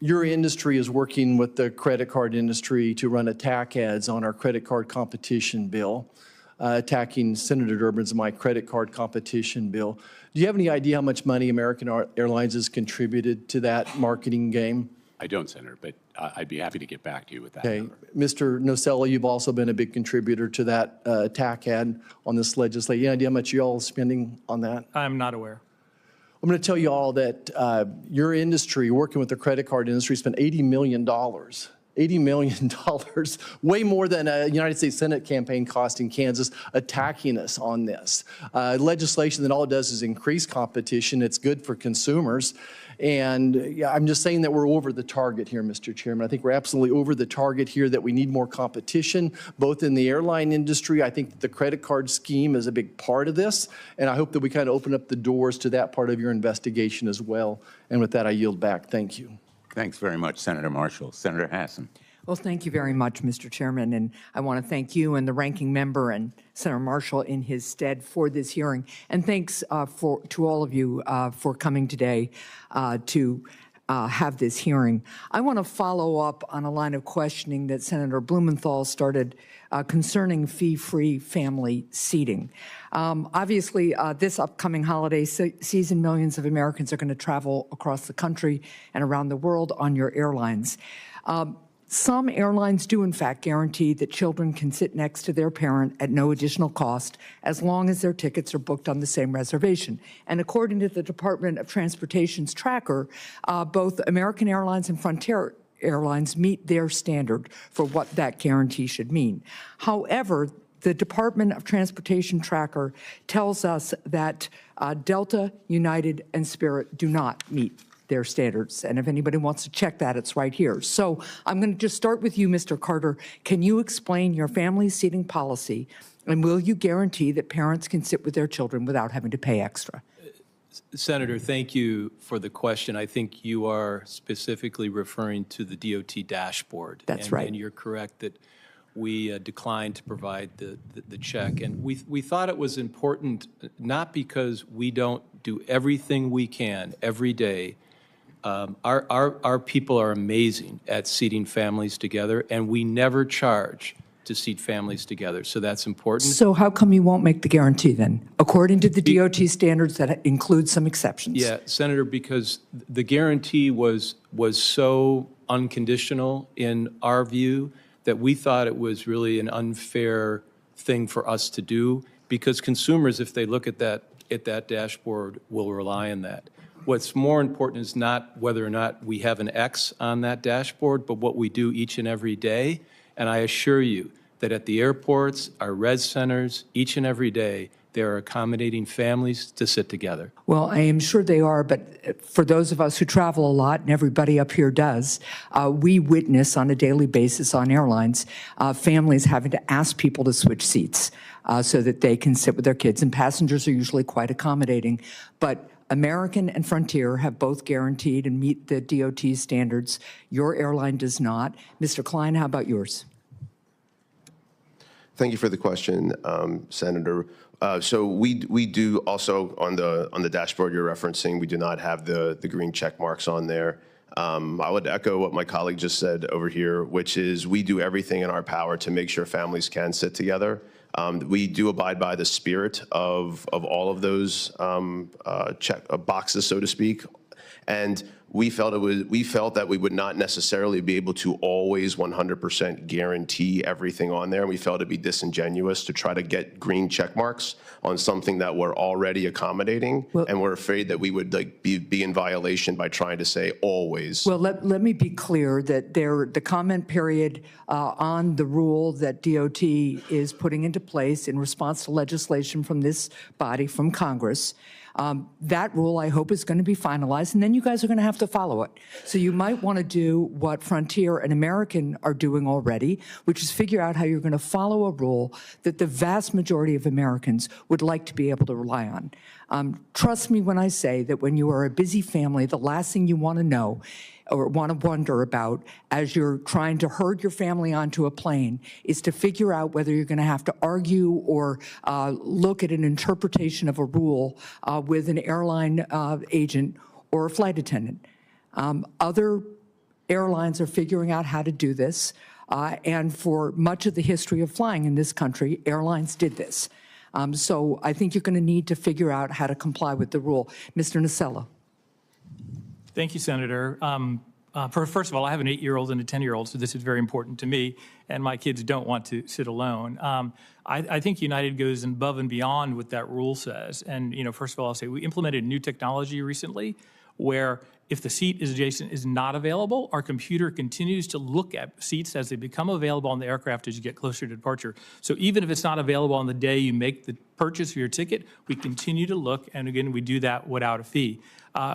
Your industry is working with the credit card industry to run attack ads on our credit card competition bill, attacking Senator Durbin's My Credit Card Competition Bill. Do you have any idea how much money American Airlines has contributed to that marketing game? I don't, Senator, but I'd be happy to get back to you with that Okay. number. Mr. Nocella, you've also been a big contributor to that attack ad on this legislation. Any idea how much you all are spending on that? I'm not aware. I'm going to tell you all that your industry, working with the credit card industry, spent $80 million. $80 million, way more than a United States Senate campaign cost in Kansas, attacking us on this. Legislation that all it does is increase competition. It's good for consumers. And yeah, I'm just saying that we're over the target here, Mr. Chairman. I think we're absolutely over the target here, that we need more competition, both in the airline industry. I think that the credit card scheme is a big part of this, and I hope that we kind of open up the doors to that part of your investigation as well. And with that, I yield back. Thank you. Thanks very much, Senator Marshall. Senator Hassan. Well, thank you very much, Mr. Chairman, and I want to thank you and the ranking member and Senator Marshall in his stead for this hearing. And thanks to all of you for coming today to have this hearing. I want to follow up on a line of questioning that Senator Blumenthal started concerning fee-free family seating. Obviously, this upcoming holiday season, millions of Americans are going to travel across the country and around the world on your airlines. Some airlines do, in fact, guarantee that children can sit next to their parent at no additional cost as long as their tickets are booked on the same reservation. And according to the Department of Transportation's tracker, both American Airlines and Frontier Airlines meet their standard for what that guarantee should mean. However, the Department of Transportation tracker tells us that Delta, United, and Spirit do not meet their standards. And if anybody wants to check that, it's right here. So I'm going to just start with you, Mr. Carter. Can you explain your family seating policy, and will you guarantee that parents can sit with their children without having to pay extra? Senator, thank you for the question. I think you are specifically referring to the DOT dashboard. That's right. And you're correct that we declined to provide the check. And we thought it was important, not because we don't do everything we can every day. Our people are amazing at seating families together, and we never charge to seat families together. So that's important. So how come you won't make the guarantee then, according to the DOT standards that include some exceptions? Yeah, Senator, because the guarantee was so unconditional in our view that we thought it was really an unfair thing for us to do, because consumers, if they look at that dashboard, will rely on that. What's more important is not whether or not we have an X on that dashboard, but what we do each and every day. And I assure you that at the airports, our res centers, each and every day, they are accommodating families to sit together. Well, I am sure they are, but for those of us who travel a lot, and everybody up here does, we witness on a daily basis on airlines families having to ask people to switch seats so that they can sit with their kids, and passengers are usually quite accommodating. But American and Frontier have both guaranteed and meet the DOT standards. Your airline does not. Mr. Klein, how about yours? Thank you for the question, Senator. So we do also on the dashboard you're referencing, we do not have the green check marks on there. I would echo what my colleague just said over here, which is we do everything in our power to make sure families can sit together. We do abide by the spirit of all of those check boxes, so to speak, and we felt that we would not necessarily be able to always 100% guarantee everything on there. We felt it'd be disingenuous to try to get green check marks on something that we're already accommodating, and we're afraid that we would be in violation by trying to say always. Well, let me be clear that the comment period on the rule that DOT is putting into place in response to legislation from this body, from Congress, that rule, I hope, is going to be finalized, and then you guys are going to have to follow it. So you might want to do what Frontier and American are doing already, which is figure out how you're going to follow a rule that the vast majority of Americans would like to be able to rely on. Trust me when I say that when you are a busy family, the last thing you want to know or want to wonder about as you're trying to herd your family onto a plane is to figure out whether you're going to have to argue or look at an interpretation of a rule with an airline agent or a flight attendant. Other airlines are figuring out how to do this, and for much of the history of flying in this country, airlines did this. So I think you're going to need to figure out how to comply with the rule. Mr. Nacella. Thank you, Senator. First of all, I have an 8-year-old and a 10-year-old, so this is very important to me, and my kids don't want to sit alone. I think United goes above and beyond what that rule says. And, first of all, I'll say we implemented new technology recently where if the seat is adjacent is not available, our computer continues to look at seats as they become available on the aircraft as you get closer to departure. So even if it's not available on the day you make the purchase of your ticket, we continue to look, and again, we do that without a fee.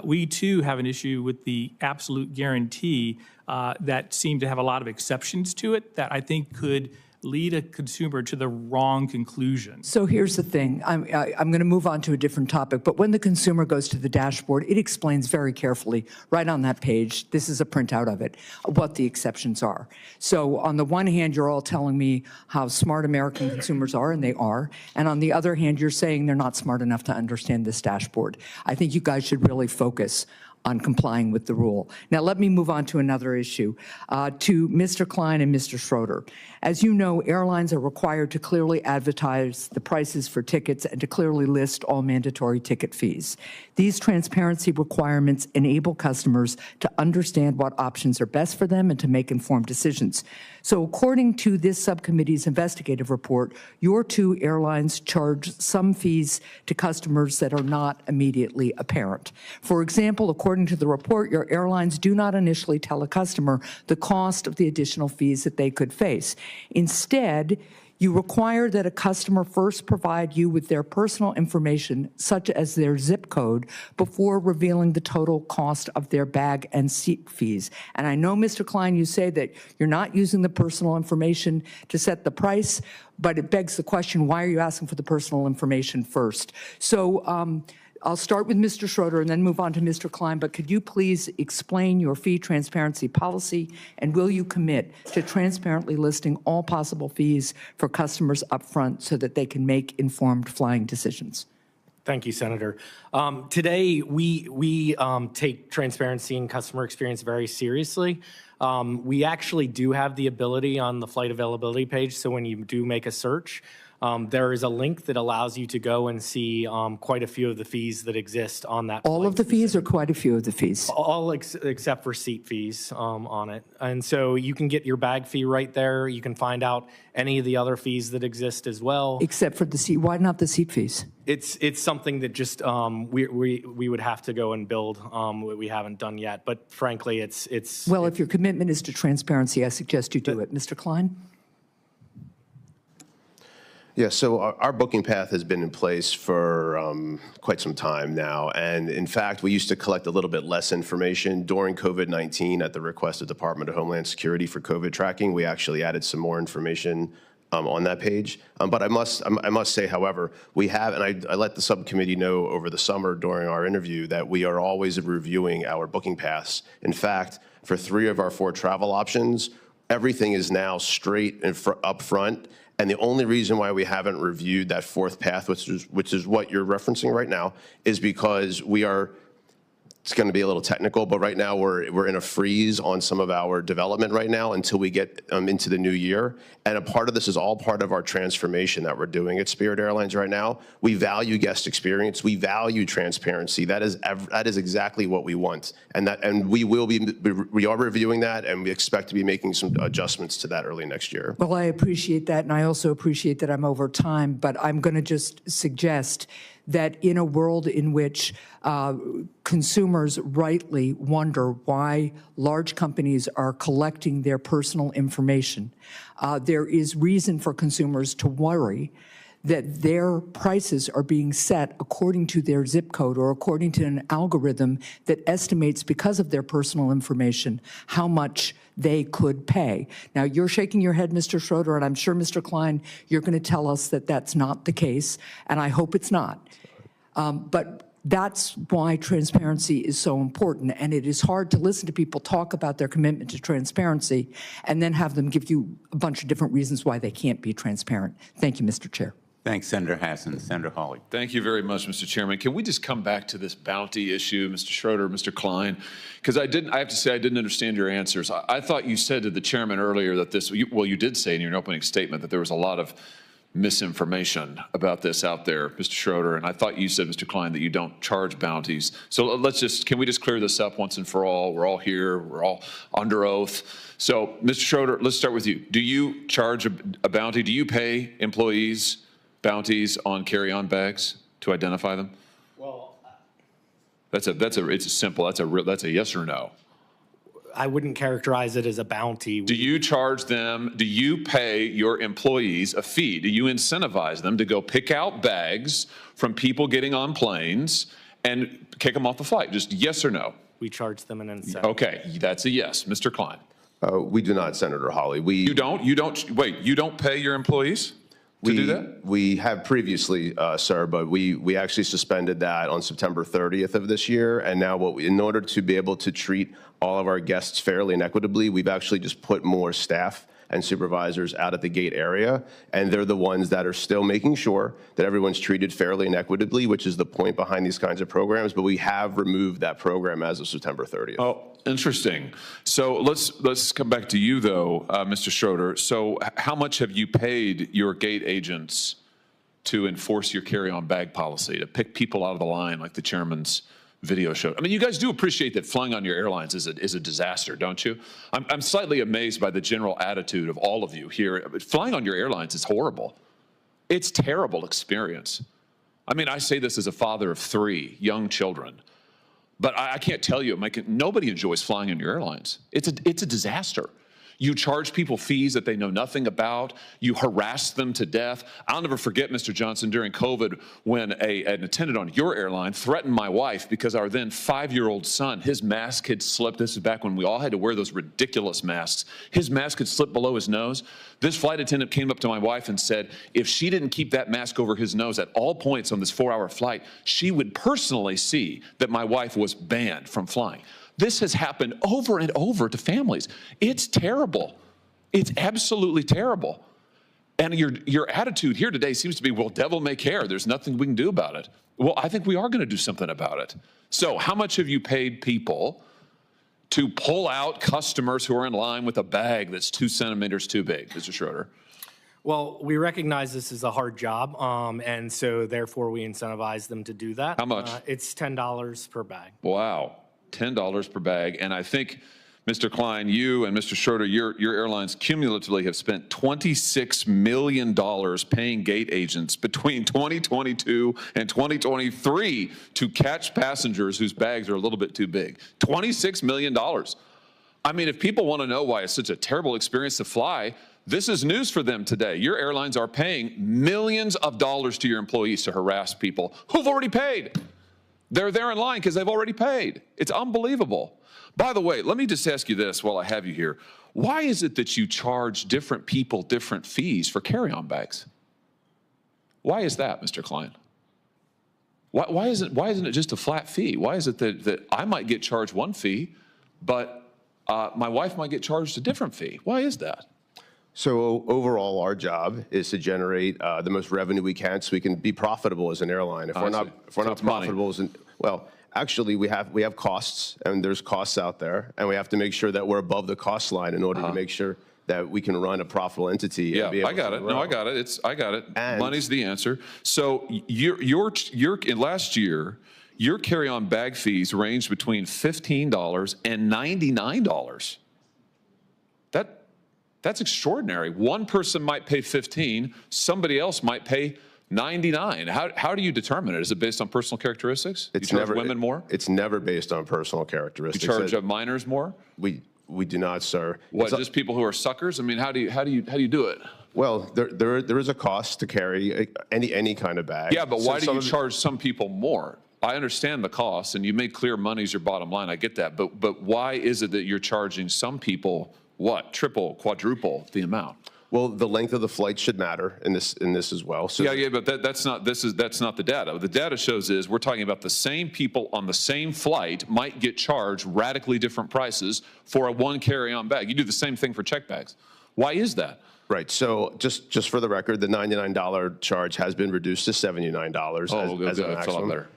We, too, have an issue with the absolute guarantee that seemed to have a lot of exceptions to it that I think could lead a consumer to the wrong conclusion. So here's the thing. I'm going to move on to a different topic, but when the consumer goes to the dashboard, it explains very carefully, right on that page, this is a printout of it, what the exceptions are. So on the one hand, you're all telling me how smart American consumers are, and they are, and on the other hand, you're saying they're not smart enough to understand this dashboard. I think you guys should really focus on complying with the rule. Now, let me move on to another issue, to Mr. Klein and Mr. Schroeder. As you know, airlines are required to clearly advertise the prices for tickets and to clearly list all mandatory ticket fees. These transparency requirements enable customers to understand what options are best for them and to make informed decisions. So according to this subcommittee's investigative report, your two airlines charge some fees to customers that are not immediately apparent. For example, according to the report, your airlines do not initially tell a customer the cost of the additional fees that they could face. Instead, you require that a customer first provide you with their personal information, such as their zip code, before revealing the total cost of their bag and seat fees. And I know, Mr. Klein, you say that you're not using the personal information to set the price, but it begs the question, why are you asking for the personal information first? So I'll start with Mr. Schroeder and then move on to Mr. Klein, but could you please explain your fee transparency policy, and will you commit to transparently listing all possible fees for customers up front so that they can make informed flying decisions? Thank you, Senator. Today, we take transparency and customer experience very seriously. We actually do have the ability on the flight availability page, so when you do make a search, there is a link that allows you to go and see quite a few of the fees that exist on that. All of the fees or quite a few of the fees? All except for seat fees on it. And so you can get your bag fee right there. You can find out any of the other fees that exist as well. Except for the seat, why not the seat fees? It's something that just we would have to go and build. We haven't done yet, but frankly, it's. Well, if your commitment is to transparency, I suggest you do it. Mr. Klein? Yeah, so our booking path has been in place for quite some time now. And in fact, we used to collect a little bit less information during COVID-19 at the request of Department of Homeland Security for COVID tracking. We actually added some more information on that page. But I must say, however, we have, and I let the subcommittee know over the summer during our interview that we are always reviewing our booking paths. In fact, for 3 of our 4 travel options, everything is now straight and up front. And the only reason why we haven't reviewed that 4th path, which is what you're referencing right now, is because it's going to be a little technical, but right now we're in a freeze on some of our development right now until we get into the new year. And a part of this is all part of our transformation that we're doing at Spirit Airlines right now. We value guest experience. We value transparency. That is exactly what we want. And we are reviewing that, and we expect to be making some adjustments to that early next year. Well, I appreciate that, and I also appreciate that I'm over time, but I'm going to just suggest that in a world in which consumers rightly wonder why large companies are collecting their personal information, there is reason for consumers to worry that their prices are being set according to their zip code or according to an algorithm that estimates, because of their personal information, how much they could pay. Now, you're shaking your head, Mr. Schroeder, and I'm sure, Mr. Klein, you're going to tell us that that's not the case, and I hope it's not. But that's why transparency is so important, and it is hard to listen to people talk about their commitment to transparency and then have them give you a bunch of different reasons why they can't be transparent. Thank you, Mr. Chair. Thanks, Senator Hassan. Senator Hawley. Thank you very much, Mr. Chairman. Can we just come back to this bounty issue, Mr. Schroeder, Mr. Klein? Because I have to say, I didn't understand your answers. I thought you said to the chairman earlier that this, well, you did say in your opening statement that there was a lot of misinformation about this out there, Mr. Schroeder, and I thought you said, Mr. Klein, that you don't charge bounties. So can we just clear this up once and for all? We're all here, we're all under oath. So, Mr. Schroeder, let's start with you. Do you charge a bounty? Do you pay employees bounties on carry-on bags to identify them? Well, It's a simple, that's a yes or no. I wouldn't characterize it as a bounty. Do you charge them, do you pay your employees a fee? Do you incentivize them to go pick out bags from people getting on planes and kick them off the flight? Just yes or no? We charge them an incentive. Okay, that's a yes. Mr. Klein? We do not, Senator Hawley. You don't pay your employees to do that? We have previously, sir, but we actually suspended that on September 30th of this year. And now in order to be able to treat all of our guests fairly and equitably, we've actually just put more staff and supervisors out at the gate area, and they're the ones that are still making sure that everyone's treated fairly and equitably, which is the point behind these kinds of programs, but we have removed that program as of September 30th. Oh, interesting. So let's come back to you, though, Mr. Schroeder. So how much have you paid your gate agents to enforce your carry-on bag policy, to pick people out of the line like the chairman's video showed? I mean, you guys do appreciate that flying on your airlines is a disaster, don't you? I'm slightly amazed by the general attitude of all of you here. Flying on your airlines is horrible. It's a terrible experience. I mean, I say this as a father of 3 young children, but I can't tell you, nobody enjoys flying on your airlines. It's a disaster. You charge people fees that they know nothing about. You harass them to death. I'll never forget, Mr. Johnson, during COVID when an attendant on your airline threatened my wife because our then 5-year-old son, his mask had slipped. This is back when we all had to wear those ridiculous masks. His mask had slipped below his nose. This flight attendant came up to my wife and said if she didn't keep that mask over his nose at all points on this 4-hour flight, she would personally see that my wife was banned from flying. This has happened over and over to families. It's terrible. It's absolutely terrible. And your attitude here today seems to be, well, devil may care. There's nothing we can do about it. Well, I think we are going to do something about it. So how much have you paid people to pull out customers who are in line with a bag that's 2 centimeters too big, Mr. Schroeder? Well, we recognize this is a hard job, and so therefore we incentivize them to do that. How much? It's $10 per bag. Wow. $10 per bag. And I think, Mr. Klein, you and Mr. Schroeder, your airlines cumulatively have spent $26 million paying gate agents between 2022 and 2023 to catch passengers whose bags are a little bit too big. $26 million. I mean, if people want to know why it's such a terrible experience to fly, this is news for them today. Your airlines are paying millions of dollars to your employees to harass people who've already paid. They're there in line because they've already paid. It's unbelievable. By the way, let me just ask you this while I have you here. Why is it that you charge different people different fees for carry-on bags? Why is that, Mr. Klein? Why isn't it just a flat fee? Why is it that I might get charged one fee, but my wife might get charged a different fee? Why is that? So overall, our job is to generate the most revenue we can so we can be profitable as an airline. If we're not profitable, well, actually we have costs, and there's costs out there, and we have to make sure that we're above the cost line in order to make sure that we can run a profitable entity. Yeah, I got it. No, I got it. I got it. And money's the answer. So last year, your carry-on bag fees ranged between $15 and $99. That's extraordinary. One person might pay 15, somebody else might pay 99. How do you determine it? Is it based on personal characteristics? It's you charge never women more? It's never based on personal characteristics. You charge minors more? We do not, sir. What? Just people who are suckers? I mean, how do you do it? Well, there is a cost to carry any kind of bag. Yeah, but So why do some you of it- charge some people more? I understand the cost, and you made clear money's your bottom line. I get that. But why is it that you're charging some people, what, triple, quadruple the amount? Well, the length of the flight should matter in this as well. So Yeah, but that's not the data. The data shows is we're talking about the same people on the same flight might get charged radically different prices for a one carry-on bag. You do the same thing for check bags. Why is that? Right. So just for the record, the $99 charge has been reduced to $79 as a that's a lot maximum. better.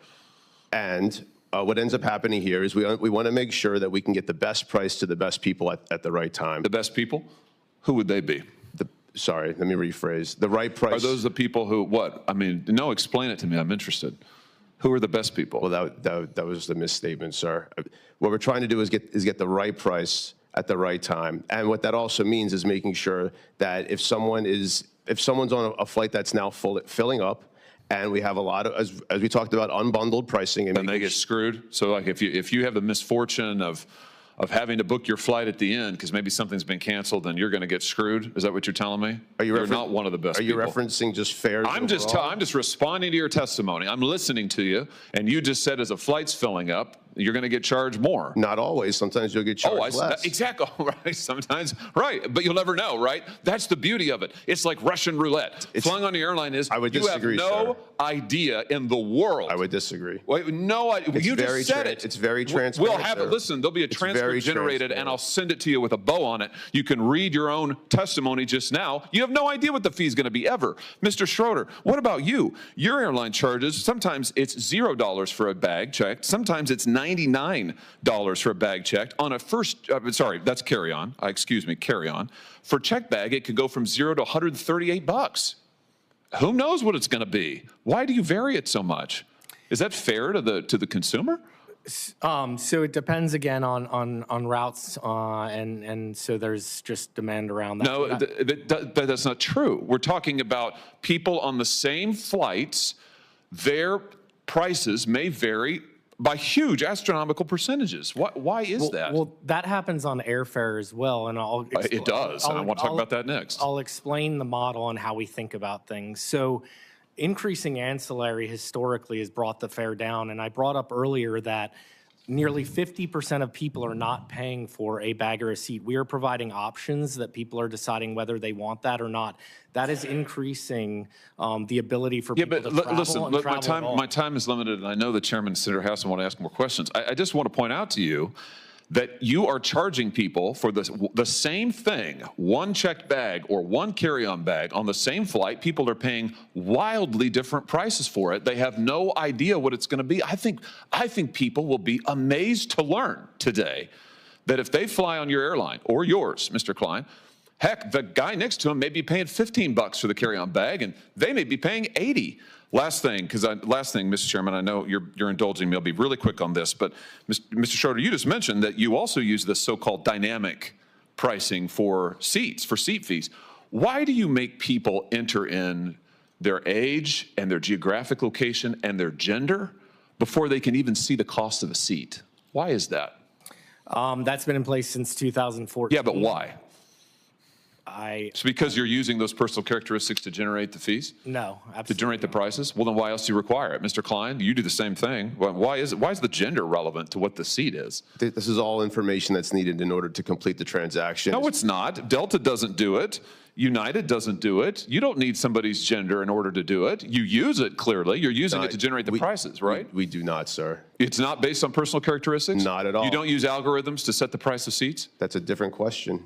And what ends up happening here is we want to make sure that we can get the best price to the best people at the right time. The best people? Who would they be? Sorry, let me rephrase. The right price. Are those the people who, what? I mean, no, explain it to me. I'm interested. Who are the best people? Well, that was the misstatement, sir. What we're trying to do is get the right price at the right time. And what that also means is making sure that if someone's on a flight that's now filling up, and we have a lot of, as we talked about, unbundled pricing. And they get screwed? So like if you have the misfortune of having to book your flight at the end because maybe something's been canceled, then you're going to get screwed? Is that what you're telling me? You're not one of the best people. Are you referencing just fares I'm just responding to your testimony. I'm listening to you, and you just said as a flight's filling up, you're going to get charged more. Not always. Sometimes you'll get charged less. Exactly. Right. Sometimes. Right. But you'll never know, right? That's the beauty of it. It's like Russian roulette. Flying on the airline is, I would you disagree, have no sir. idea in the world. I would disagree. Wait, no idea. You just said it. It's very transparent. We'll have it. sir. Listen, there'll be a It's transcript very generated, and transparent. I'll send it to you with a bow on it. You can read your own testimony just now. You have no idea what the fee is going to be ever. Mr. Schroeder, what about you? Your airline charges, sometimes it's $0 for a bag checked. Sometimes it's $99 for a bag checked. On a sorry, that's carry-on. Carry-on. For check bag, it could go from $0 to $138. Who knows what it's going to be? Why do you vary it so much? Is that fair to the consumer? So it depends again on routes, and so there's just demand around that. No, that's not true. We're talking about people on the same flights. Their prices may vary by huge astronomical percentages. Why is that? Well, that happens on airfare as well, and It does, and I want to talk about that next. I'll explain the model and how we think about things. So increasing ancillary historically has brought the fare down, and I brought up earlier that nearly 50% of people are not paying for a bag or a seat. We are providing options that people are deciding whether they want that or not. That is increasing the ability for people to travel listen, and travel at all. my time is limited, and I know the chairman and Senator House want to ask more questions. I just want to point out to you that you are charging people for the same thing, one checked bag or one carry-on bag on the same flight. People are paying wildly different prices for it. They have no idea what it's going to be. I think people will be amazed to learn today that if they fly on your airline or yours, Mr. Klein, heck, the guy next to him may be paying $15 for the carry-on bag, and they may be paying $80. Last thing, Mr. Chairman, I know you're indulging me. I'll be really quick on this, but Mr. Schroeder, you just mentioned that you also use this so-called dynamic pricing for seats, for seat fees. Why do you make people enter in their age and their geographic location and their gender before they can even see the cost of a seat? Why is that? That's been in place since 2014. Yeah, but why? It's because you're using those personal characteristics to generate the fees? No, absolutely. To generate the prices? Well, then why else do you require it? Mr. Klein, you do the same thing. Why is the gender relevant to what the seat is? This is all information that's needed in order to complete the transaction. No, it's not. Delta doesn't do it. United doesn't do it. You don't need somebody's gender in order to do it. You use it clearly. You're using it to generate the prices, right? We do not, sir. It's not based on personal characteristics? Not at all. You don't use algorithms to set the price of seats? That's a different question.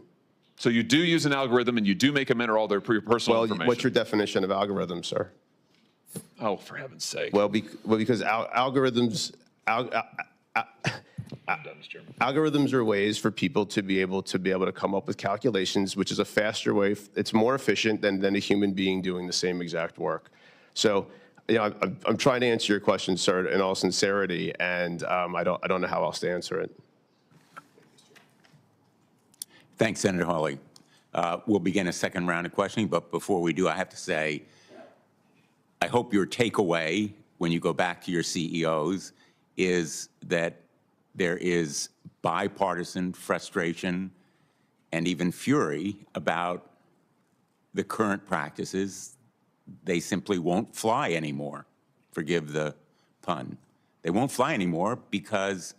So you do use an algorithm and you do make them enter all their personal information? What's your definition of algorithm, sir? Oh, for heaven's sake. Well, because algorithms are ways for people to be able to come up with calculations, which is a faster way. It's more efficient than a human being doing the same exact work. So, I'm trying to answer your question, sir, in all sincerity, and I don't know how else to answer it. Thanks, Senator Hawley. We'll begin a second round of questioning, but before we do, I have to say, I hope your takeaway when you go back to your CEOs is that there is bipartisan frustration and even fury about the current practices, they simply won't fly anymore. Forgive the pun. They won't fly anymore because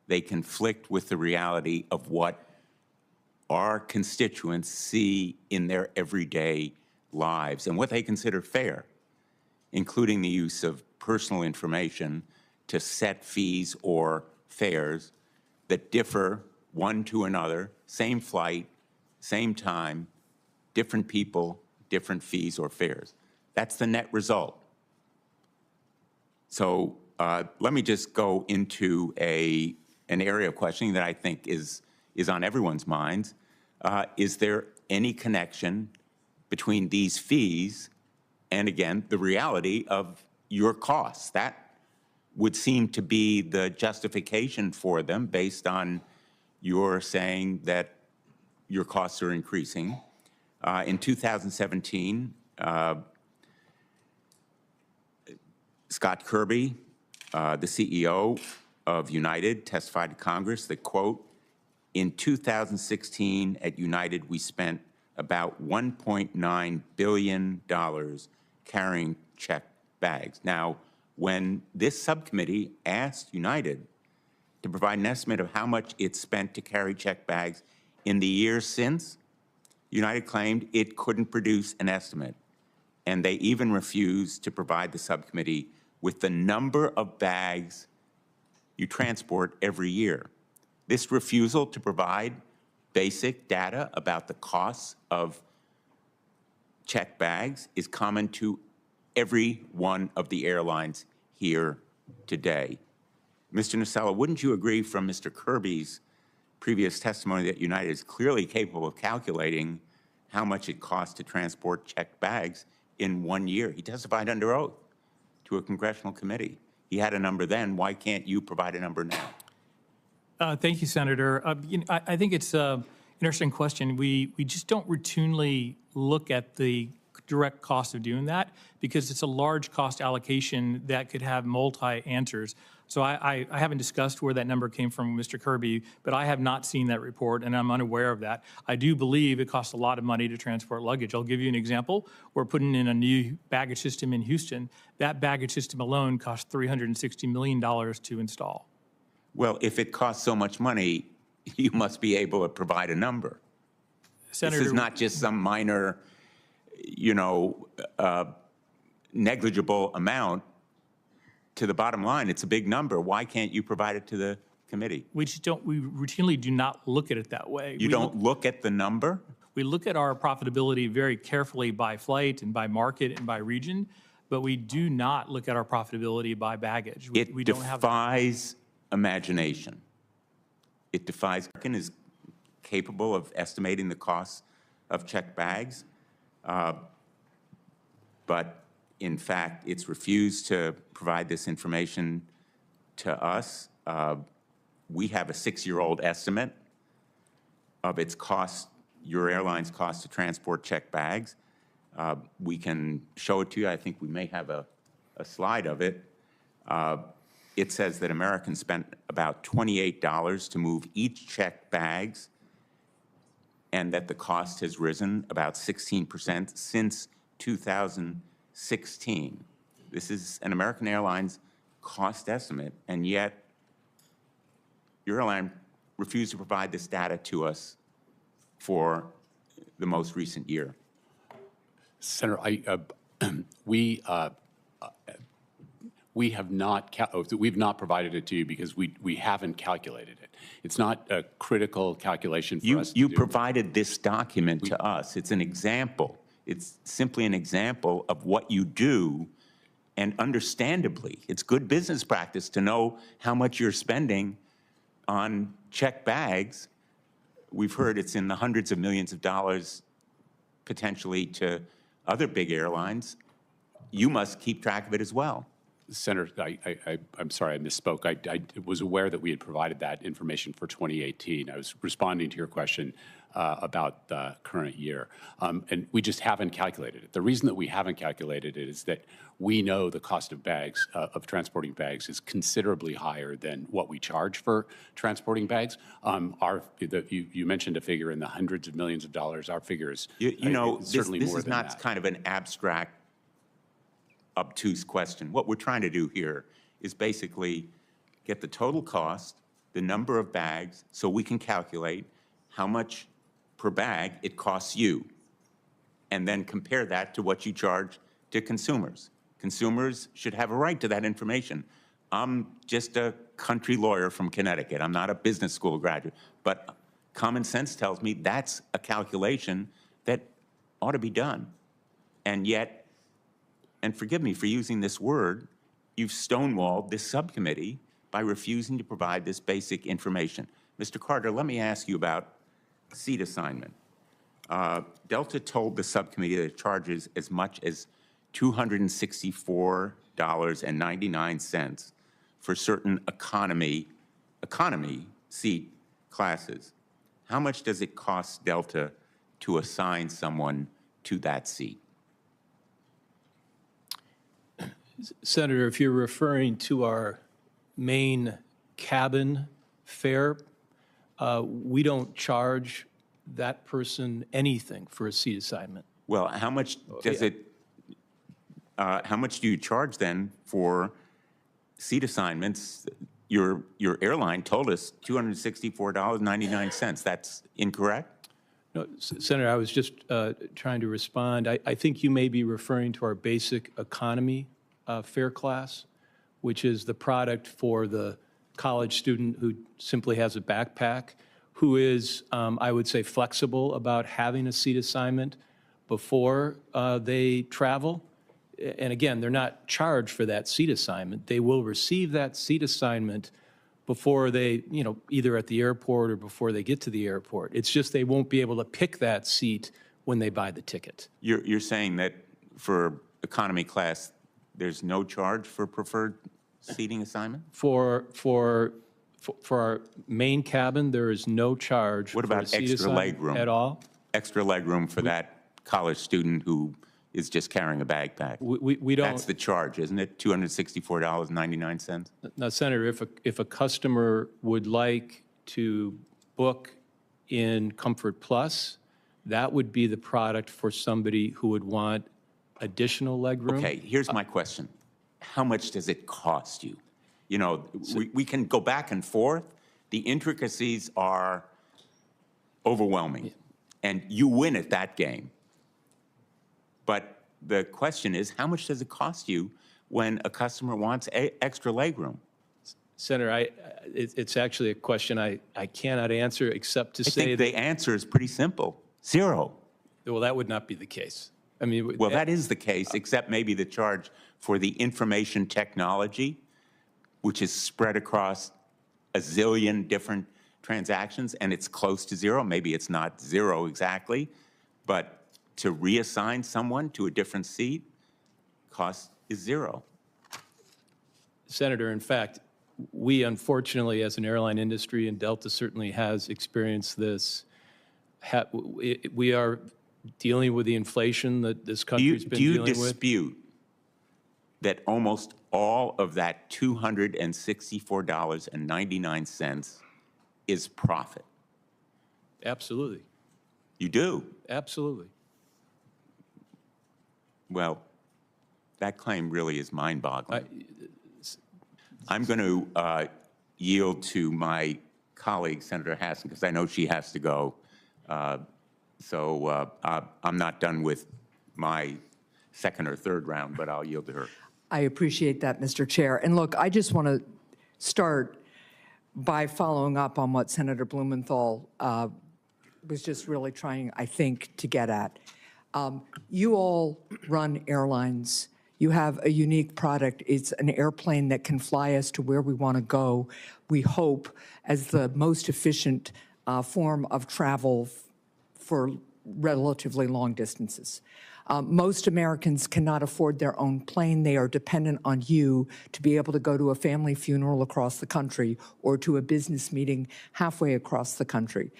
they conflict with the reality of what our constituents see in their everyday lives and what they consider fair, including the use of personal information to set fees or fares that differ one to another, same flight, same time, different people, different fees or fares. That's the net result. So let me just go into an area of questioning that I think is on everyone's minds. Is there any connection between these fees and, again, the reality of your costs? That would seem to be the justification for them based on your saying that your costs are increasing. In 2017, Scott Kirby, the CEO of United, testified to Congress that, quote, in 2016 at United, we spent about $1.9 billion carrying checked bags. Now, when this subcommittee asked United to provide an estimate of how much it spent to carry checked bags in the years since, United claimed it couldn't produce an estimate, and they even refused to provide the subcommittee with the number of bags you transport every year. This refusal to provide basic data about the costs of checked bags is common to every one of the airlines here today. Mr. Nacella, wouldn't you agree from Mr. Kirby's previous testimony that United is clearly capable of calculating how much it costs to transport checked bags in 1 year? He testified under oath to a congressional committee. He had a number then. Why can't you provide a number now? Thank you, Senator. I think it's an interesting question. We just don't routinely look at the direct cost of doing that because it's a large cost allocation that could have multi-answers. So I haven't discussed where that number came from, Mr. Kirby, but I have not seen that report, and I'm unaware of that. I do believe it costs a lot of money to transport luggage. I'll give you an example. We're putting in a new baggage system in Houston. That baggage system alone costs $360 million to install. Well, if it costs so much money, you must be able to provide a number. Senator, This is not just some minor, negligible amount. To the bottom line, it's a big number. Why can't you provide it to the committee? we routinely do not look at it that way. You don't look at the number? We look at our profitability very carefully by flight and by market and by region, but we do not look at our profitability by baggage. It We don't have defies imagination. It defies, American is capable of estimating the costs of checked bags, but in fact, it's refused to provide this information to us. We have a 6-year-old estimate of its cost, your airline's cost to transport checked bags. We can show it to you. I think we may have a slide of it. It says that Americans spent about $28 to move each checked bags, and that the cost has risen about 16% since 2016. This is an American Airlines cost estimate, and yet your airline refused to provide this data to us for the most recent year. Senator, we have not we've not provided it to you because we haven't calculated it. It's not a critical calculation for us to do. You provided this document to us. It's an example. It's simply an example of what you do, and understandably, it's good business practice to know how much you're spending on checked bags. We've heard it's in the hundreds of millions of dollars potentially to other big airlines. You must keep track of it as well. Senator, I'm sorry, I misspoke. I was aware that we had provided that information for 2018. I was responding to your question about the current year. And we just haven't calculated it. The reason that we haven't calculated it is that we know the cost of bags, of transporting bags, is considerably higher than what we charge for transporting bags. You mentioned a figure in the hundreds of millions of dollars. Our figure is certainly this more is than not that. kind of an abstract, obtuse question. What we're trying to do here is basically get the total cost, the number of bags, so we can calculate how much per bag it costs you, and then compare that to what you charge to consumers. Consumers should have a right to that information. I'm just a country lawyer from Connecticut. I'm not a business school graduate, but common sense tells me that's a calculation that ought to be done. And yet, and forgive me for using this word, you've stonewalled this subcommittee by refusing to provide this basic information. Mr. Carter, let me ask you about seat assignment. Delta told the subcommittee that it charges as much as $264.99 for certain economy seat classes. How much does it cost Delta to assign someone to that seat? Senator, if you're referring to our main cabin fare, we don't charge that person anything for a seat assignment. Well, how much does it? How much do you charge then for seat assignments? Your airline told us $264.99. That's incorrect? No, Senator, I was just trying to respond. I think you may be referring to our basic economy fare class, which is the product for the college student who simply has a backpack, who is, I would say, flexible about having a seat assignment before they travel. And again, they're not charged for that seat assignment. They will receive that seat assignment before they, either at the airport or before they get to the airport. It's just they won't be able to pick that seat when they buy the ticket. You're saying that for economy class, there's no charge for preferred seating assignment? For our main cabin, there is no charge What for a about seat extra assignment legroom? at all. Extra legroom for that college student who is just carrying a backpack. We don't. That's the charge, isn't it? $264.99? Now, Senator, if a customer would like to book in Comfort Plus, that would be the product for somebody who would want additional legroom. Okay, here's my question. How much does it cost you? We can go back and forth. The intricacies are overwhelming, and you win at that game. But the question is, how much does it cost you when a customer wants extra legroom? Senator, it's actually a question I cannot answer except to I say think that, the answer is pretty simple. Zero. well, that would not be the case. I mean, Well, that is the case, except maybe the charge for the information technology, which is spread across a zillion different transactions, and it's close to zero. Maybe it's not zero exactly, but to reassign someone to a different seat, cost is zero. Senator, in fact, we unfortunately, as an airline industry, and Delta certainly has experienced this, we are dealing with the inflation that this country's been Do you dealing with. dispute that almost all of that $264.99 is profit? Absolutely. You do? Absolutely. Well, that claim really is mind-boggling. I'm going to yield to my colleague, Senator Hassan, because I know she has to go. So I'm not done with my second or third round, but I'll yield to her. I appreciate that, Mr. Chair. And look, I just want to start by following up on what Senator Blumenthal was just really trying, I think, to get at. You all run airlines. You have a unique product. It's an airplane that can fly us to where we want to go, we hope, as the most efficient form of travel for relatively long distances. Most Americans cannot afford their own plane. They are dependent on you to be able to go to a family funeral across the country or to a business meeting halfway across the country.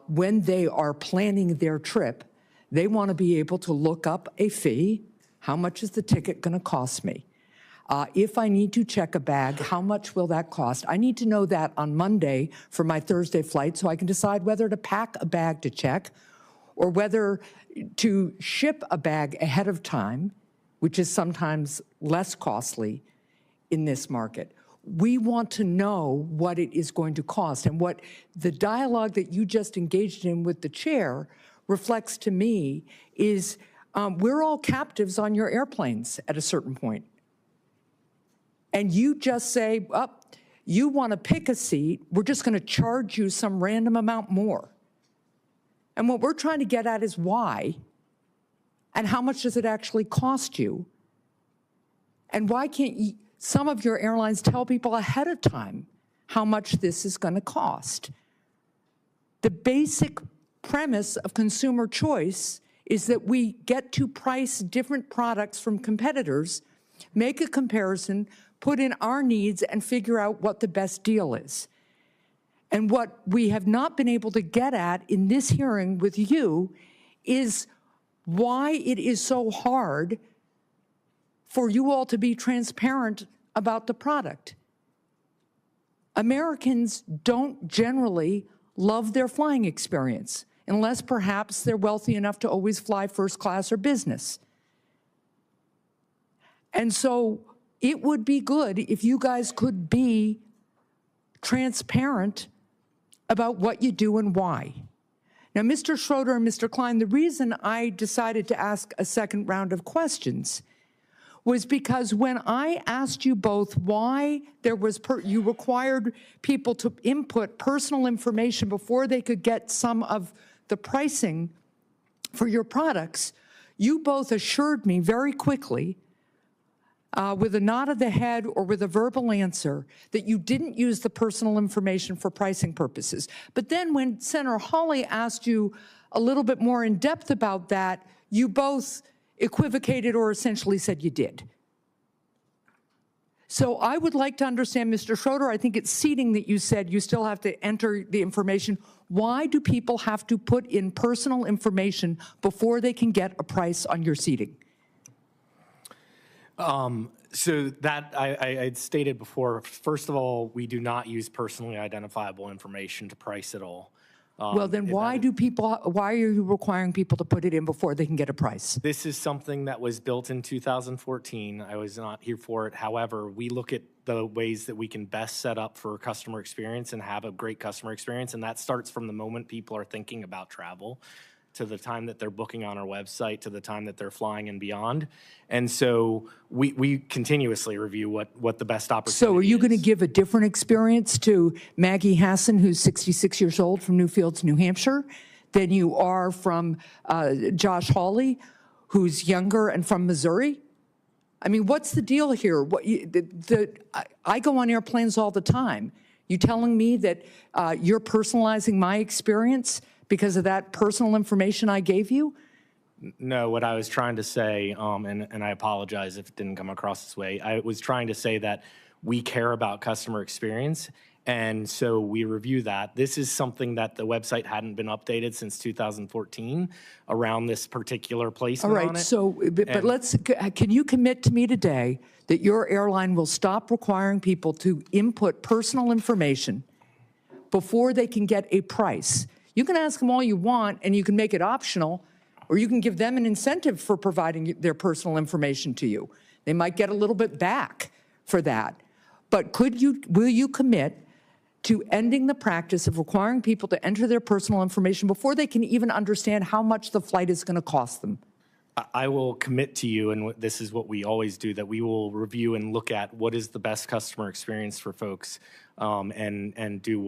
When they are planning their trip, they want to be able to look up a fee. How much is the ticket going to cost me? If I need to check a bag, how much will that cost? I need to know that on Monday for my Thursday flight so I can decide whether to pack a bag to check or whether to ship a bag ahead of time, which is sometimes less costly in this market. We want to know what it is going to cost. And what the dialogue that you just engaged in with the chair reflects to me is we're all captives on your airplanes at a certain point. And you just say, oh, you want to pick a seat, we're just going to charge you some random amount more. And what we're trying to get at is why, and how much does it actually cost you? And why can't some of your airlines tell people ahead of time how much this is going to cost? The basic premise of consumer choice is that we get to price different products from competitors, make a comparison, put in our needs, and figure out what the best deal is. And what we have not been able to get at in this hearing with you is why it is so hard for you all to be transparent about the product. Americans don't generally love their flying experience, unless perhaps they're wealthy enough to always fly first class or business. And so it would be good if you guys could be transparent about what you do and why. Now, Mr. Schroeder and Mr. Klein, the reason I decided to ask a second round of questions was because when I asked you both why there was you required people to input personal information before they could get some of the pricing for your products, you both assured me very quickly with a nod of the head or with a verbal answer that you didn't use the personal information for pricing purposes. But then when Senator Hawley asked you a little bit more in depth about that, you both equivocated or essentially said you did. So I would like to understand, Mr. Schroeder, I think it's seating that you said you still have to enter the information. Why do people have to put in personal information before they can get a price on your seating? So that I had stated before, first of all, we do not use personally identifiable information to price at all. Well, then why are you requiring people to put it in before they can get a price? This is something that was built in 2014. I was not here for it. However, we look at the ways that we can best set up for customer experience and have a great customer experience. And that starts from the moment people are thinking about travel to the time that they're booking on our website, to the time that they're flying and beyond. And so we continuously review what the best opportunity is. So are you going to give a different experience to Maggie Hassan, who's 66 years old from Newfields, New Hampshire, than you are from Josh Hawley, who's younger and from Missouri? I mean, what's the deal here? I go on airplanes all the time. You telling me that you're personalizing my experience because of that personal information I gave you? No, what I was trying to say, and I apologize if it didn't come across this way, I was trying to say that we care about customer experience, and so we review that. This is something that the website hadn't been updated since 2014 around this particular placement All right, on it. so, but can you commit to me today that your airline will stop requiring people to input personal information before they can get a price? You can ask them all you want, and you can make it optional, or you can give them an incentive for providing their personal information to you. They might get a little bit back for that. But will you commit to ending the practice of requiring people to enter their personal information before they can even understand how much the flight is going to cost them? I will commit to you, and this is what we always do, that we will review and look at what is the best customer experience for folks, and do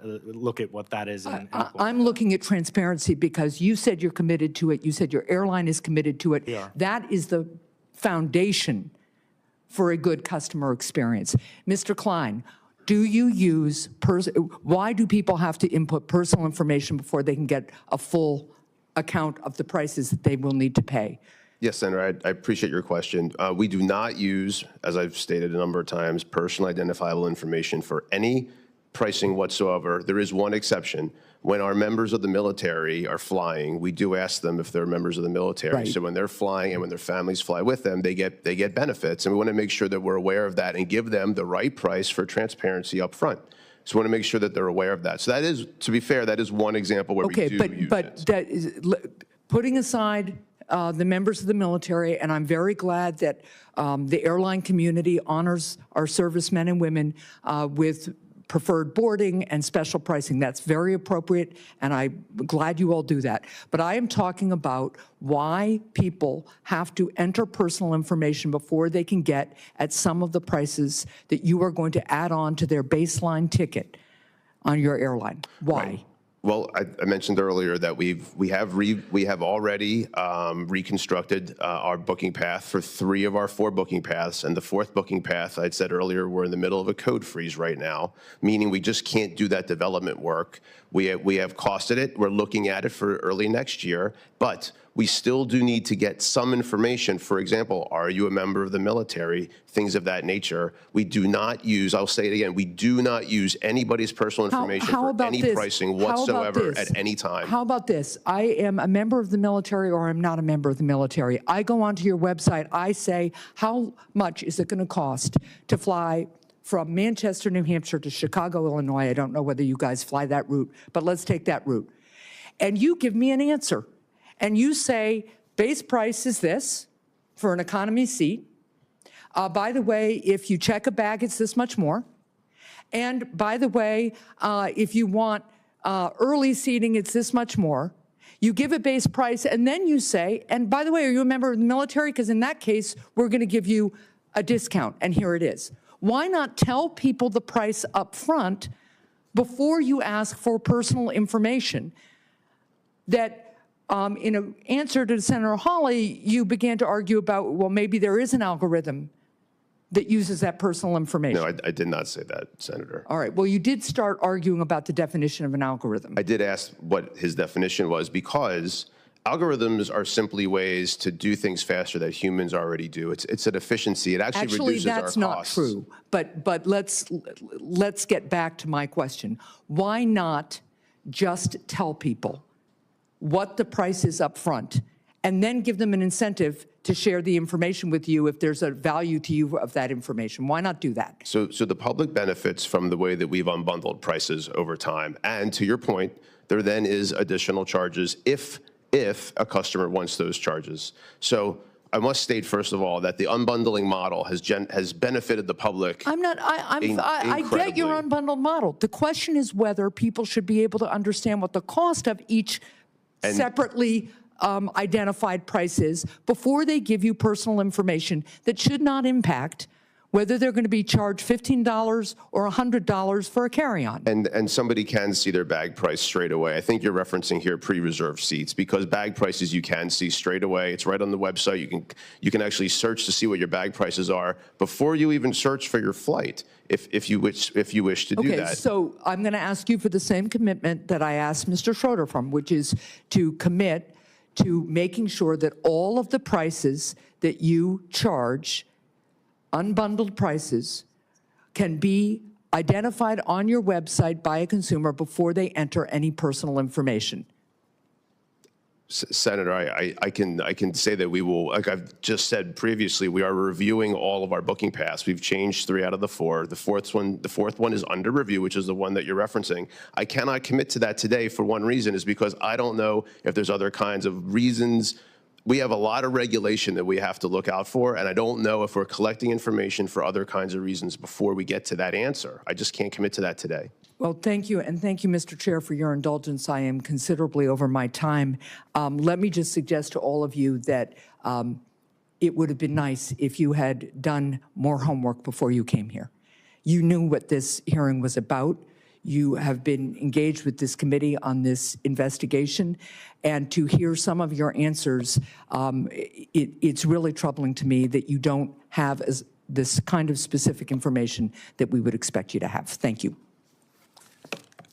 look at what that is. I'm looking at transparency because you said you're committed to it. You said your airline is committed to it. Yeah. That is the foundation for a good customer experience. Mr. Klein, do you use, why do people have to input personal information before they can get a full account of the prices that they will need to pay? Yes, Senator, I appreciate your question. We do not use, as I've stated a number of times, personal identifiable information for any pricing whatsoever. There is one exception. When our members of the military are flying, we do ask them if they're members of the military. Right. So when they're flying and when their families fly with them, they get benefits. And we want to make sure that we're aware of that and give them the right price for transparency up front. So we want to make sure that they're aware of that. So that is, to be fair, that is one example where we do use but it. that is, putting aside the members of the military, and I'm very glad that the airline community honors our servicemen and women with preferred boarding and special pricing. That's very appropriate, and I'm glad you all do that. But I am talking about why people have to enter personal information before they can get at some of the prices that you are going to add on to their baseline ticket on your airline. Why? Right. Well, I mentioned earlier that we have already reconstructed our booking path for 3 of our 4 booking paths, and the 4th booking path, I'd said earlier, we're in the middle of a code freeze right now, meaning we just can't do that development work. We have costed it. We're looking at it for early next year, but we still do need to get some information. For example, are you a member of the military? Things of that nature. We do not use, I'll say it again, we do not use anybody's personal information for any pricing whatsoever at any time. How about this? I am a member of the military or I'm not a member of the military. I go onto your website. I say, how much is it going to cost to fly from Manchester, New Hampshire to Chicago, Illinois? I don't know whether you guys fly that route, but let's take that route. And you give me an answer. And you say, base price is this for an economy seat. By the way, if you check a bag, it's this much more. And by the way, if you want early seating, it's this much more. You give a base price, and then you say, and by the way, are you a member of the military? Because in that case, we're going to give you a discount, and here it is. Why not tell people the price up front before you ask for personal information? That in an answer to Senator Hawley, you began to argue about, well, maybe there is an algorithm that uses that personal information. No, I did not say that, Senator. All right. Well, you did start arguing about the definition of an algorithm. I did ask what his definition was because algorithms are simply ways to do things faster that humans already do. It's an efficiency. It actually reduces our costs. Actually, that's not true. But let's get back to my question. Why not just tell people what the price is up front, and then give them an incentive to share the information with you if there's a value to you of that information? Why not do that? So the public benefits from the way that we've unbundled prices over time. And to your point, there then is additional charges if a customer wants those charges. So I must state, first of all, that the unbundling model has benefited the public. I get your unbundled model. The question is whether people should be able to understand what the cost of each separately identified price is before they give you personal information that should not impact whether they're going to be charged $15 or $100 for a carry-on. And somebody can see their bag price straight away. I think you're referencing here pre-reserved seats, because bag prices you can see straight away. It's right on the website. You can actually search to see what your bag prices are before you even search for your flight, if you wish to do that. Okay, so I'm going to ask you for the same commitment that I asked Mr. Schroeder from, which is to commit to making sure that all of the prices that you charge, unbundled prices, can be identified on your website by a consumer before they enter any personal information. Senator, I can say that we will, like I've just said previously, we are reviewing all of our booking paths. We've changed 3 out of the 4. The fourth one is under review, which is the one that you're referencing. I cannot commit to that today for one reason, is because I don't know if there's other kinds of reasons. We have a lot of regulation that we have to look out for, and I don't know if we're collecting information for other kinds of reasons before we get to that answer. I just can't commit to that today. Well, thank you, and thank you, Mr. Chair, for your indulgence. I am considerably over my time. Let me just suggest to all of you that it would have been nice if you had done more homework before you came here. You knew what this hearing was about. You have been engaged with this committee on this investigation, and to hear some of your answers, it's really troubling to me that you don't have this kind of specific information that we would expect you to have. Thank you.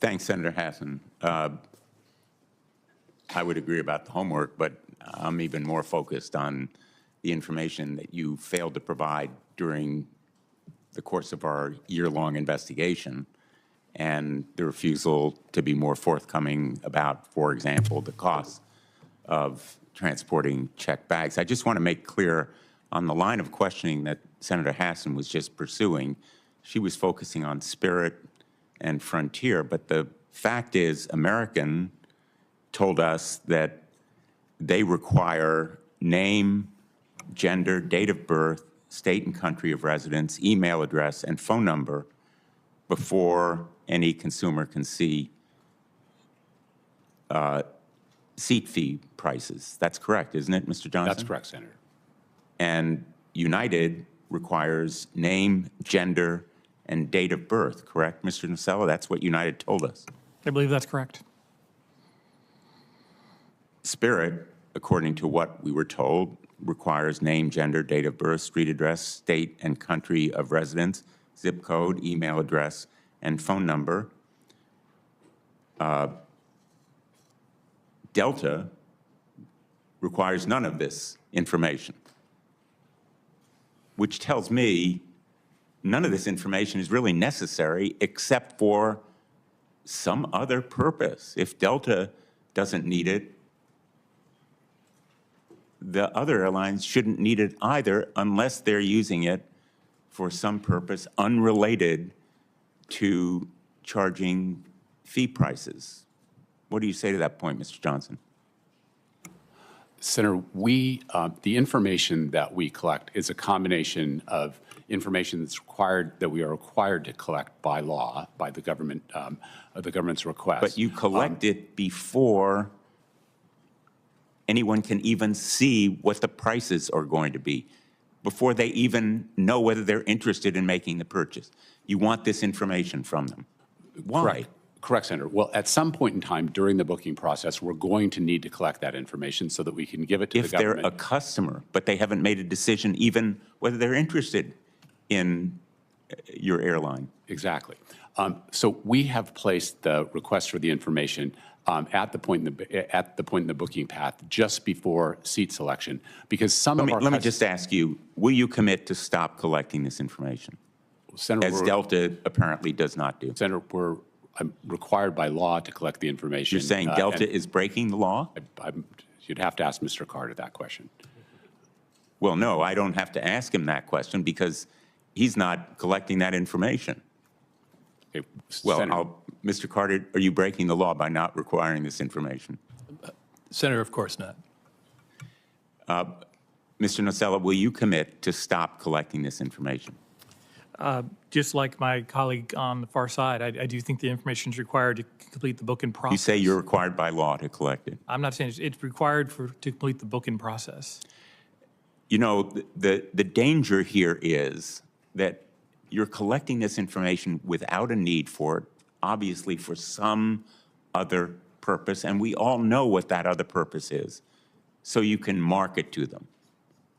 Thanks, Senator Hassan. I would agree about the homework, but I'm even more focused on the information that you failed to provide during the course of our year-long investigation and the refusal to be more forthcoming about, for example, the cost of transporting checked bags. I just want to make clear on the line of questioning that Senator Hassan was just pursuing, she was focusing on Spirit and Frontier, but the fact is American told us that they require name, gender, date of birth, state and country of residence, email address, and phone number before any consumer can see seat fee prices. That's correct, isn't it, Mr. Johnson? That's correct, Senator. And United requires name, gender, and date of birth, correct, Mr. Nocella? That's what United told us. I believe that's correct. Spirit, according to what we were told, requires name, gender, date of birth, street address, state and country of residence, zip code, email address, and phone number. Delta requires none of this information, which tells me none of this information is really necessary except for some other purpose. If Delta doesn't need it, the other airlines shouldn't need it either unless they're using it for some purpose unrelated to charging fee prices. What do you say to that point, Mr. Johnson? Senator, the information that we collect is a combination of information that's required, that we are required to collect by law, by the government, the government's request. But you collect it before anyone can even see what the prices are going to be, before they even know whether they're interested in making the purchase. You want this information from them. Why? Correct. Correct, Senator. Well, at some point in time during the booking process, we're going to need to collect that information so that we can give it to the government. If they're a customer, but they haven't made a decision even whether they're interested in your airline. Exactly. So we have placed the request for the information at the point in the booking path just before seat selection, because some of our Let me just ask you: will you commit to stop collecting this information, Senator, as Delta apparently does not do? Senator, I'm required by law to collect the information. You're saying Delta is breaking the law? You'd have to ask Mr. Carter that question. Well, no, I don't have to ask him that question because he's not collecting that information. Okay, Well, Senator, Mr. Carter, are you breaking the law by not requiring this information? Senator, of course not. Mr. Nocella, will you commit to stop collecting this information? Just like my colleague on the far side, I do think the information is required to complete the booking process. You say you're required by law to collect it. I'm not saying it's required to complete the booking process. You know, the danger here is that you're collecting this information without a need for it, obviously for some other purpose, and we all know what that other purpose is. So you can market to them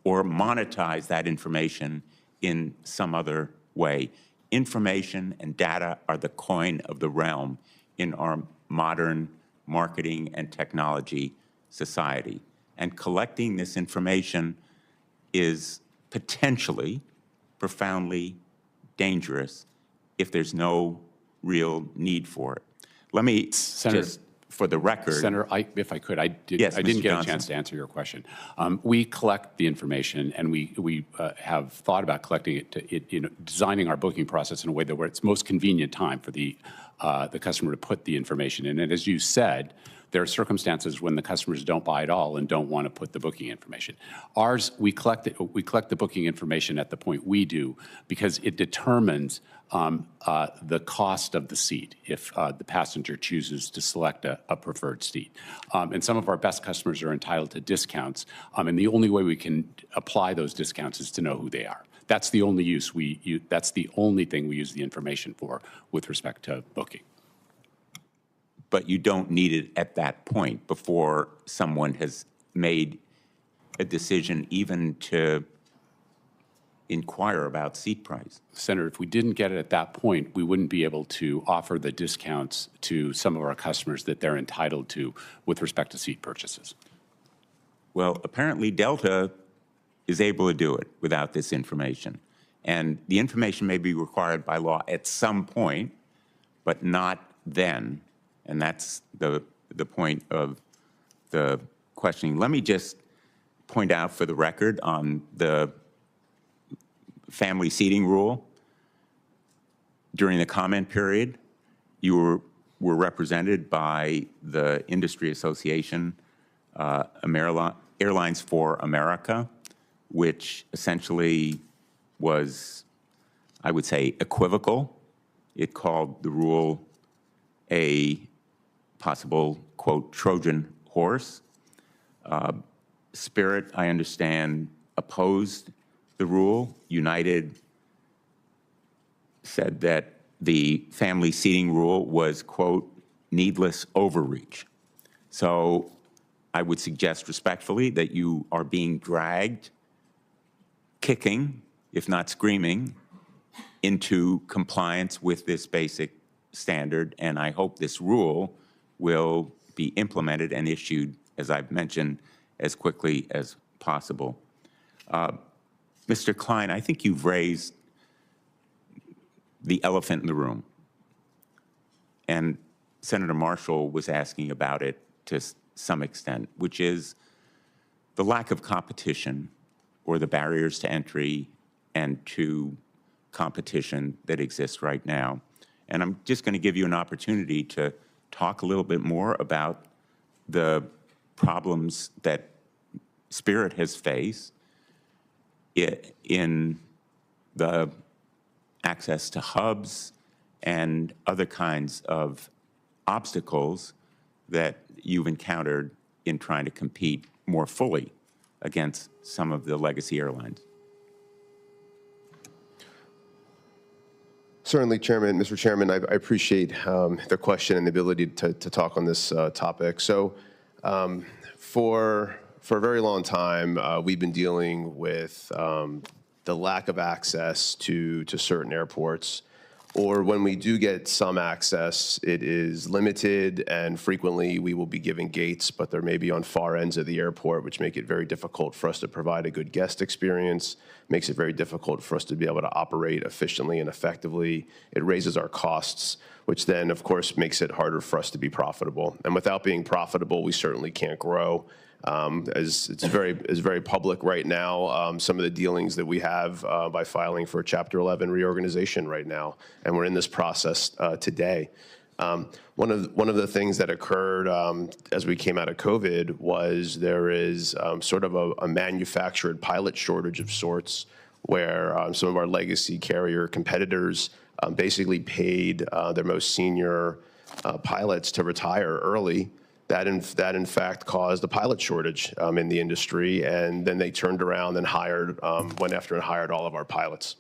or monetize that information in some other way. Information and data are the coin of the realm in our modern marketing and technology society. And collecting this information is potentially profoundly dangerous if there's no real need for it. Let me Senator, just, for the record. Senator, if I could, Yes, I didn't Mr. get Johnson. a chance to answer your question. We collect the information, and we have thought about collecting it, designing our booking process in a way that where it's most convenient time for the customer to put the information in. And as you said, there are circumstances when the customers don't buy at all and don't want to put the booking information. Ours, we collect the booking information at the point we do because it determines the cost of the seat if the passenger chooses to select a preferred seat. And some of our best customers are entitled to discounts, and the only way we can apply those discounts is to know who they are. That's the only that's the only thing we use the information for with respect to booking. But you don't need it at that point before someone has made a decision even to inquire about seat price. Senator, if we didn't get it at that point, we wouldn't be able to offer the discounts to some of our customers that they're entitled to with respect to seat purchases. Well, apparently Delta is able to do it without this information. And the information may be required by law at some point, but not then. And that's the point of the questioning. Let me just point out for the record on the family seating rule. During the comment period, you were represented by the industry association, Airlines for America, which essentially was, I would say, equivocal. It called the rule a possible, quote, Trojan horse. Spirit, I understand, opposed the rule. United said that the family seating rule was, quote, needless overreach. So I would suggest respectfully that you are being dragged, kicking, if not screaming, into compliance with this basic standard, and I hope this rule will be implemented and issued, as I've mentioned, as quickly as possible. Mr. Klein, I think you've raised the elephant in the room, and Senator Marshall was asking about it to some extent, which is the lack of competition or the barriers to entry and to competition that exists right now. And I'm just going to give you an opportunity to talk a little bit more about the problems that Spirit has faced in the access to hubs and other kinds of obstacles that you've encountered in trying to compete more fully against some of the legacy airlines. Certainly, Chairman. Mr. Chairman, I appreciate the question and the ability to talk on this topic. So for a very long time, we've been dealing with the lack of access to certain airports, or when we do get some access, it is limited, and frequently we will be given gates, but they're maybe on far ends of the airport, which make it very difficult for us to provide a good guest experience, makes it very difficult for us to be able to operate efficiently and effectively. It raises our costs, which then, of course, makes it harder for us to be profitable. And without being profitable, we certainly can't grow. As it's very public right now, some of the dealings that we have by filing for Chapter 11 reorganization right now, and we're in this process today. One of the things that occurred as we came out of COVID was there is sort of a manufactured pilot shortage of sorts, where some of our legacy carrier competitors basically paid their most senior pilots to retire early. That in fact caused a pilot shortage in the industry, and then they turned around and went after and hired all of our pilots,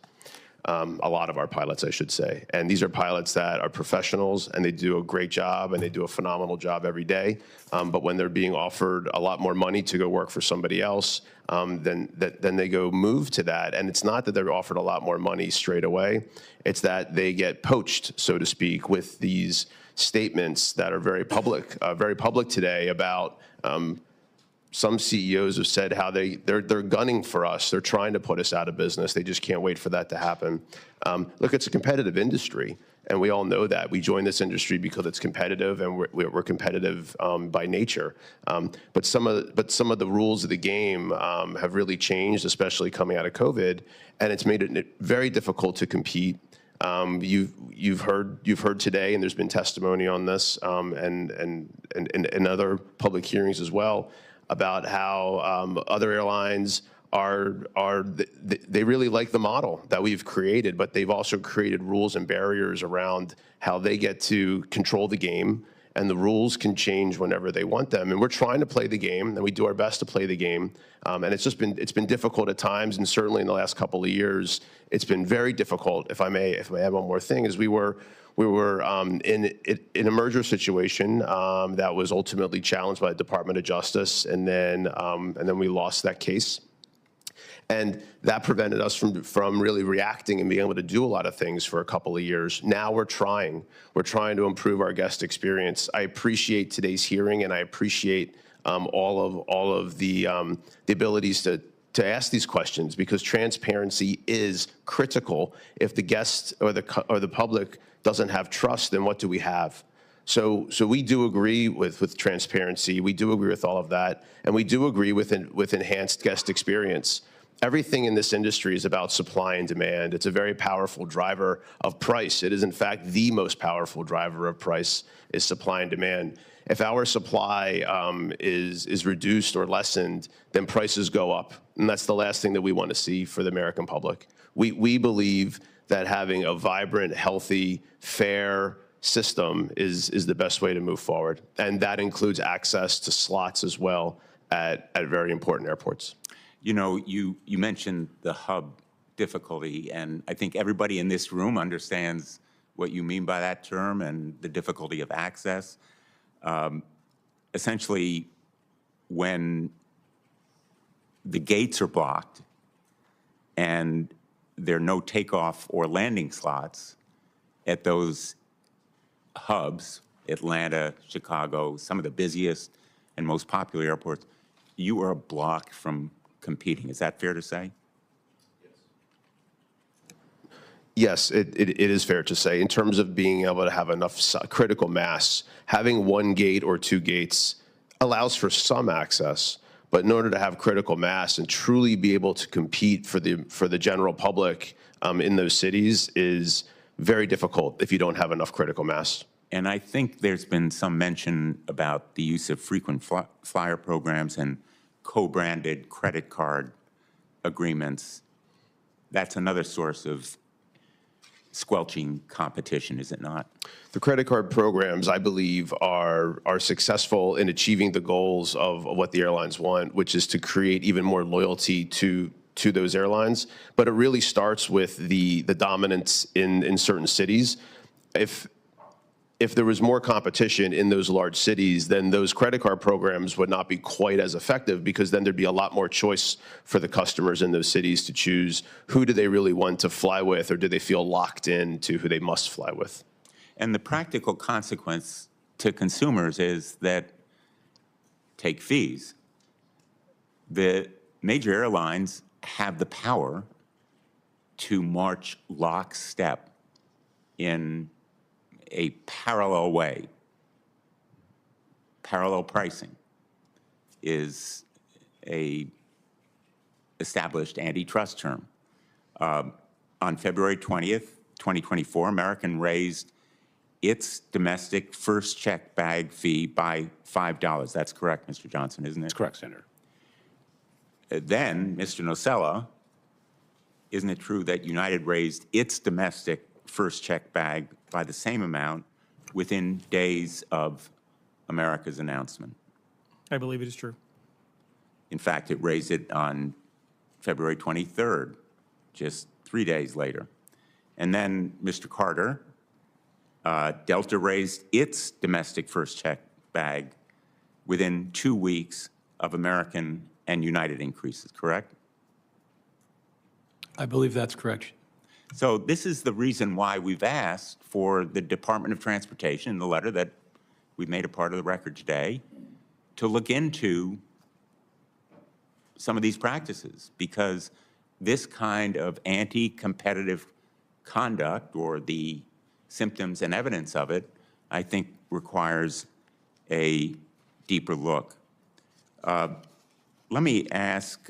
a lot of our pilots, I should say. And these are pilots that are professionals, and they do a great job, and they do a phenomenal job every day. But when they're being offered a lot more money to go work for somebody else, then they go move to that. And it's not that they're offered a lot more money straight away. It's that they get poached, so to speak, with these statements that are very public today about some CEOs have said how they're gunning for us. They're trying to put us out of business. They just can't wait for that to happen. Look, it's a competitive industry, and we all know that. We joined this industry because it's competitive, and we're competitive by nature. But some of the rules of the game have really changed, especially coming out of COVID, and it's made it very difficult to compete. You've heard today, and there's been testimony on this, and other public hearings as well, about how other airlines they really like the model that we've created, but they've also created rules and barriers around how they get to control the game, and the rules can change whenever they want them. And we're trying to play the game, and we do our best to play the game. And it's been difficult at times, and certainly in the last couple of years, it's been very difficult. If I may add one more thing, is we were in a merger situation that was ultimately challenged by the Department of Justice, and then we lost that case. And that prevented us from really reacting and being able to do a lot of things for a couple of years. Now we're trying to improve our guest experience. I appreciate today's hearing, and I appreciate all of the abilities to ask these questions, because transparency is critical. If the guest or the public doesn't have trust, then what do we have? So we do agree with transparency. We do agree with all of that, and we do agree with enhanced guest experience. Everything in this industry is about supply and demand. It's a very powerful driver of price. It is, in fact, the most powerful driver of price is supply and demand. If our supply is reduced or lessened, then prices go up, and that's the last thing that we want to see for the American public. We believe that having a vibrant, healthy, fair system is the best way to move forward, and that includes access to slots as well at very important airports. You know, you mentioned the hub difficulty, and I think everybody in this room understands what you mean by that term and the difficulty of access. Essentially, when the gates are blocked and there are no takeoff or landing slots at those hubs, Atlanta, Chicago, some of the busiest and most popular airports, you are blocked from competing. Is that fair to say? Yes, it is fair to say. In terms of being able to have enough critical mass, having one gate or two gates allows for some access, but in order to have critical mass and truly be able to compete for the general public in those cities is very difficult if you don't have enough critical mass. And I think there's been some mention about the use of frequent flyer programs and co-branded credit card agreements. That's another source of squelching competition, is it not? The credit card programs, I believe, are successful in achieving the goals of what the airlines want, which is to create even more loyalty to those airlines. But it really starts with the dominance in certain cities. If there was more competition in those large cities, then those credit card programs would not be quite as effective, because then there'd be a lot more choice for the customers in those cities to choose who do they really want to fly with, or do they feel locked in to who they must fly with. And the practical consequence to consumers is that, take fees. The major airlines have the power to march lockstep in a parallel way. Parallel pricing is a established antitrust term. On February 20th, 2024, American raised its domestic first check bag fee by $5. That's correct, Mr. Johnson, isn't it? That's correct, Senator. Then, Mr. Nocella, isn't it true that United raised its domestic first check bag by the same amount within days of America's announcement? I believe it is true. In fact, it raised it on February 23rd, just 3 days later. And then, Mr. Carter, Delta raised its domestic first check bag within 2 weeks of American and United increases, correct? I believe that's correct. So this is the reason why we've asked for the Department of Transportation, in the letter that we've made a part of the record today, to look into some of these practices, because this kind of anti-competitive conduct, or the symptoms and evidence of it, I think requires a deeper look. Let me ask,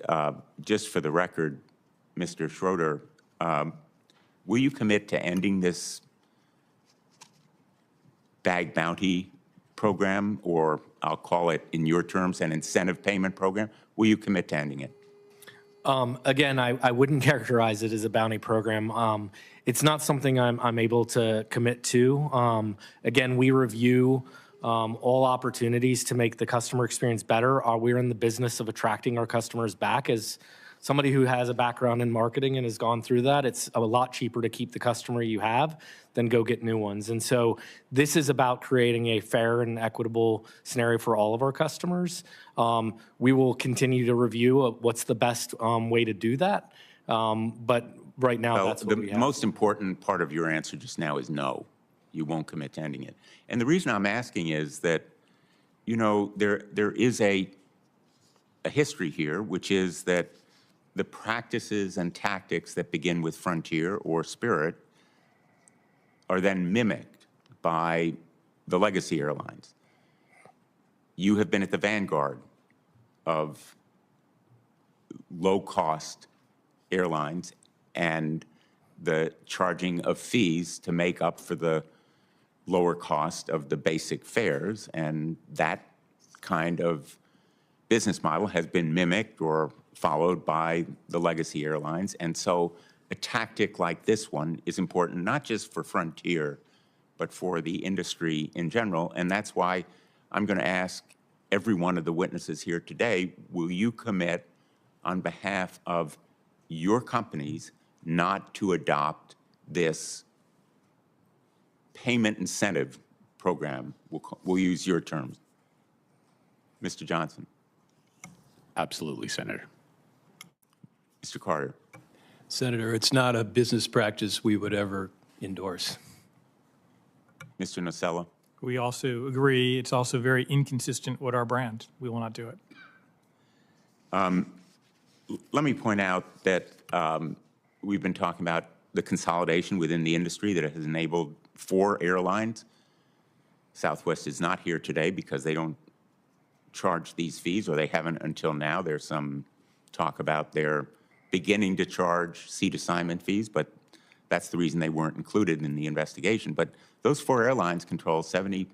just for the record, Mr. Schroeder, will you commit to ending this bag bounty program, or I'll call it in your terms an incentive payment program? Will you commit to ending it? Again, I wouldn't characterize it as a bounty program. It's not something I'm able to commit to. Again, we review all opportunities to make the customer experience better. We're in the business of attracting our customers back, as somebody who has a background in marketing and has gone through that, it's a lot cheaper to keep the customer you have than go get new ones. And so this is about creating a fair and equitable scenario for all of our customers. We will continue to review what's the best way to do that. But right now, Well, that's what we the have. most important part of your answer just now is no. You won't commit to ending it. And the reason I'm asking is that, you know, there is a history here, which is that the practices and tactics that begin with Frontier or Spirit are then mimicked by the legacy airlines. You have been at the vanguard of low-cost airlines and the charging of fees to make up for the lower cost of the basic fares, and that kind of business model has been mimicked or followed by the legacy airlines. And so a tactic like this one is important, not just for Frontier, but for the industry in general. And that's why I'm going to ask every one of the witnesses here today, will you commit on behalf of your companies not to adopt this payment incentive program? We'll use your terms. Mr. Johnson. Absolutely, Senator. Mr. Carter. Senator, it's not a business practice we would ever endorse. Mr. Nocella. We also agree it's also very inconsistent with our brand. We will not do it. Let me point out that we've been talking about the consolidation within the industry that has enabled 4 airlines. Southwest is not here today because they don't charge these fees, or they haven't until now. There's some talk about their beginning to charge seat assignment fees, but that's the reason they weren't included in the investigation. But those 4 airlines control 70%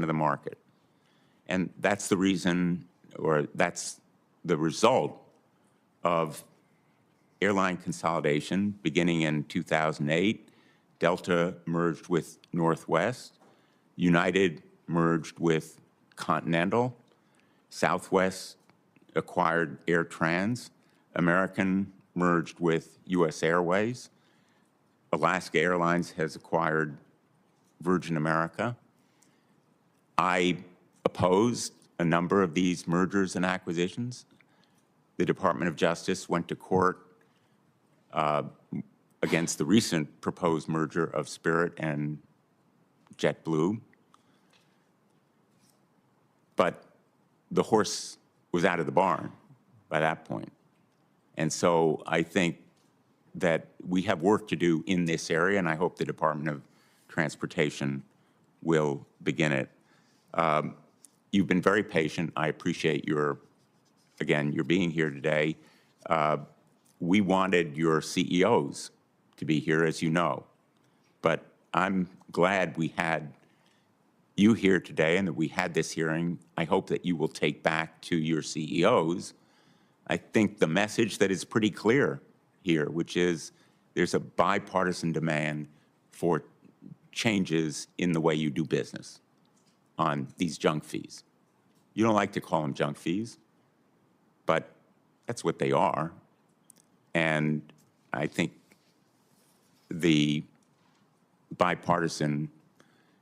of the market. And that's the reason, or that's the result of airline consolidation beginning in 2008. Delta merged with Northwest. United merged with Continental. Southwest acquired Air Trans. American merged with U.S. Airways. Alaska Airlines has acquired Virgin America. I opposed a number of these mergers and acquisitions. The Department of Justice went to court against the recent proposed merger of Spirit and JetBlue. But the horse was out of the barn by that point. And so I think that we have work to do in this area, and I hope the Department of Transportation will begin it. You've been very patient. I appreciate your being here today. We wanted your CEOs to be here, as you know, but I'm glad we had you here today and that we had this hearing. I hope that you will take back to your CEOs, I think, the message that is pretty clear here, which is there's a bipartisan demand for changes in the way you do business on these junk fees. You don't like to call them junk fees, but that's what they are. And I think the bipartisan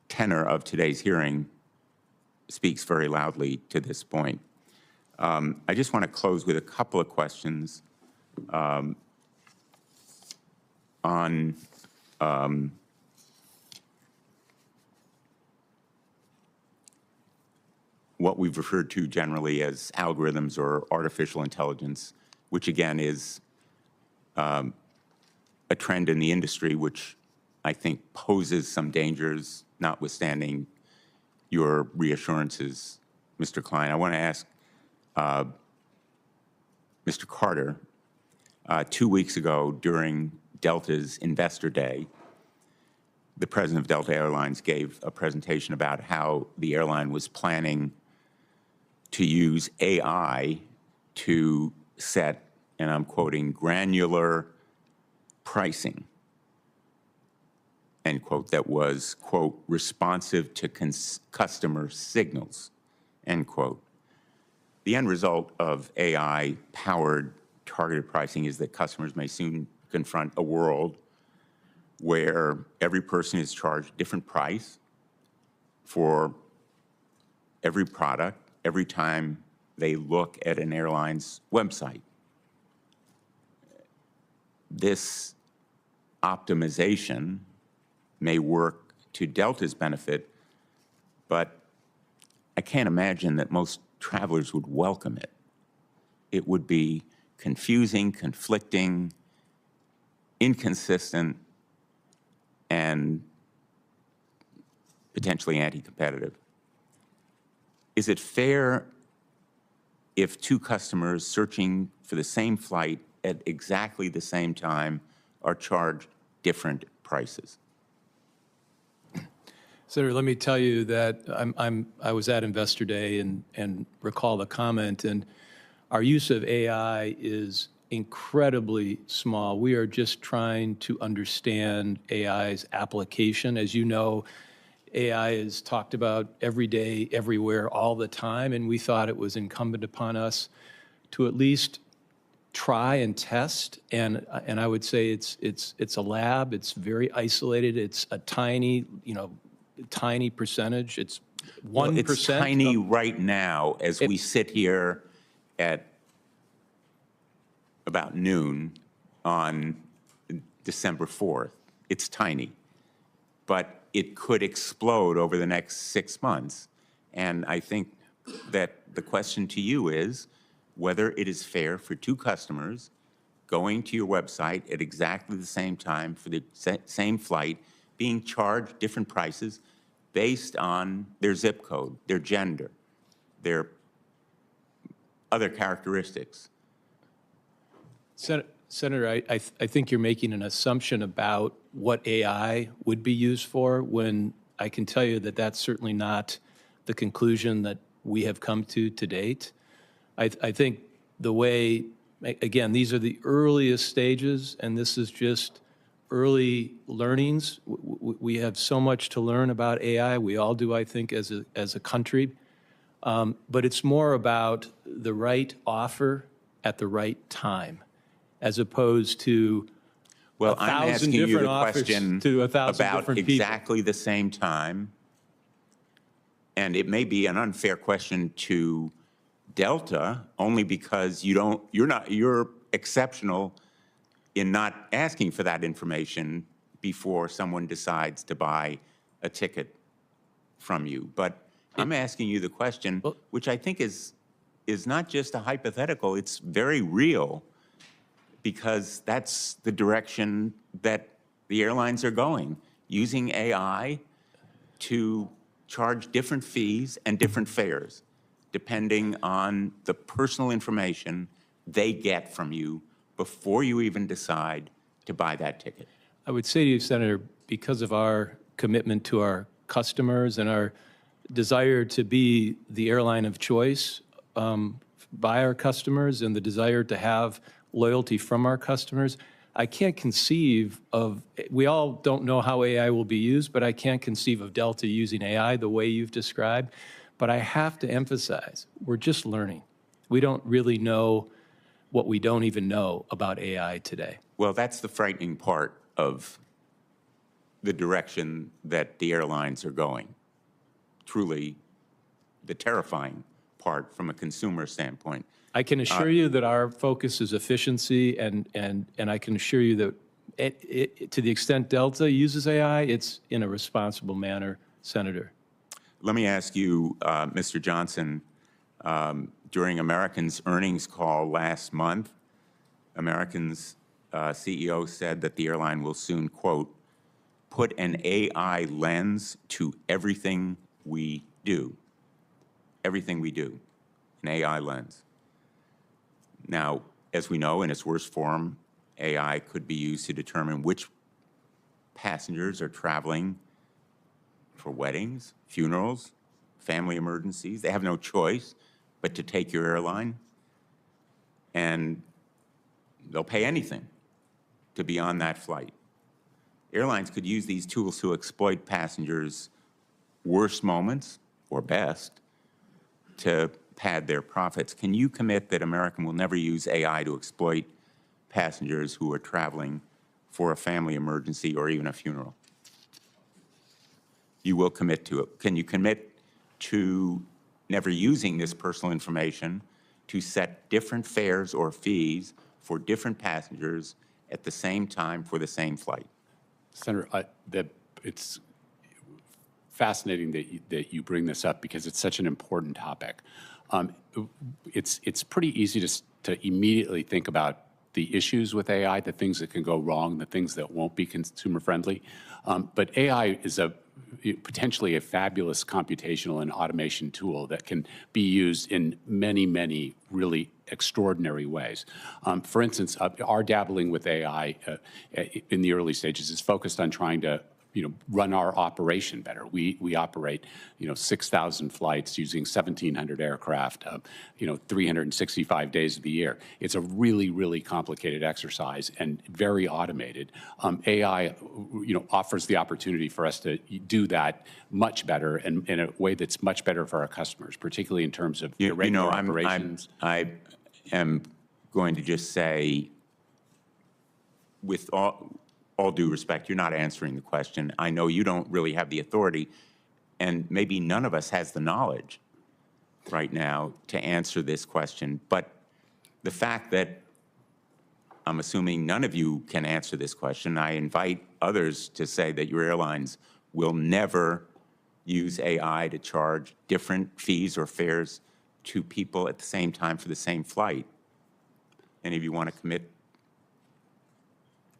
tenor of today's hearing speaks very loudly to this point. I just want to close with a couple of questions on what we've referred to generally as algorithms or artificial intelligence, which again is a trend in the industry, which I think poses some dangers, notwithstanding your reassurances, Mr. Klein. I want to ask Mr. Carter, 2 weeks ago during Delta's Investor Day, the president of Delta Airlines gave a presentation about how the airline was planning to use AI to set, and I'm quoting, granular pricing, end quote, that was, quote, responsive to customer signals, end quote. The end result of AI-powered targeted pricing is that customers may soon confront a world where every person is charged a different price for every product every time they look at an airline's website. This optimization may work to Delta's benefit, but I can't imagine that most travelers would welcome it. It would be confusing, conflicting, inconsistent, and potentially anti-competitive. Is it fair if two customers searching for the same flight at exactly the same time are charged different prices? Senator, let me tell you that I was at Investor Day and recall the comment, and our use of AI is incredibly small. We are just trying to understand AI's application. As you know, AI is talked about every day, everywhere, all the time, and we thought it was incumbent upon us to at least try and test. And I would say it's a lab. It's very isolated. It's a tiny percentage. It's 1%. Well, it's tiny right now as we sit here at about noon on December 4th. It's tiny, but it could explode over the next 6 months. And I think that the question to you is whether it is fair for two customers going to your website at exactly the same time for the same flight, being charged different prices based on their zip code, their gender, their other characteristics. Senator, I think you're making an assumption about what AI would be used for, when I can tell you that that's certainly not the conclusion that we have come to date. I think the way, again, these are the earliest stages, and this is just early learnings. We have so much to learn about AI. We all do, I think, as a country. But it's more about the right offer at the right time, as opposed to Well, a I'm thousand asking you the different offers question to 1,000 about different people. exactly the same time, and it may be an unfair question to Delta only because you're exceptional in not asking for that information before someone decides to buy a ticket from you. But I'm asking you the question, which I think is not just a hypothetical, it's very real, because that's the direction that the airlines are going, using AI to charge different fees and different fares, depending on the personal information they get from you before you even decide to buy that ticket. I would say to you, Senator, because of our commitment to our customers and our desire to be the airline of choice by our customers, and the desire to have loyalty from our customers, I can't conceive of, we all don't know how AI will be used, but I can't conceive of Delta using AI the way you've described. But I have to emphasize, we're just learning. We don't really know what we don't even know about AI today. Well, that's the frightening part of the direction that the airlines are going. Truly, the terrifying part from a consumer standpoint. I can assure you that our focus is efficiency, and I can assure you that to the extent Delta uses AI, it's in a responsible manner, Senator. Let me ask you, Mr. Johnson, during American's earnings call last month, American's CEO said that the airline will soon, quote, put an AI lens to everything we do. Everything we do, an AI lens. Now, as we know, in its worst form, AI could be used to determine which passengers are traveling for weddings, funerals, family emergencies. They have no choice but to take your airline, and they'll pay anything to be on that flight. Airlines could use these tools to exploit passengers' worst moments, or best, to pad their profits. Can you commit that American will never use AI to exploit passengers who are traveling for a family emergency or even a funeral? You will commit to it. Can you commit to never using this personal information to set different fares or fees for different passengers at the same time for the same flight? Senator, it's fascinating that you bring this up because it's such an important topic. It's pretty easy to immediately think about the issues with AI, the things that can go wrong, the things that won't be consumer friendly. But AI is potentially a fabulous computational and automation tool that can be used in many, many really extraordinary ways. For instance, our dabbling with AI in the early stages is focused on trying to run our operation better. We operate 6,000 flights using 1,700 aircraft, 365 days of the year. It's a really, really complicated exercise and very automated. AI, offers the opportunity for us to do that much better and in a way that's much better for our customers, particularly in terms of regular operations. I am going to just say, with all due respect, you're not answering the question. I know you don't really have the authority, and maybe none of us has the knowledge right now to answer this question. But the fact that I'm assuming none of you can answer this question, I invite others to say that your airlines will never use AI to charge different fees or fares to people at the same time for the same flight. Any of you want to commit?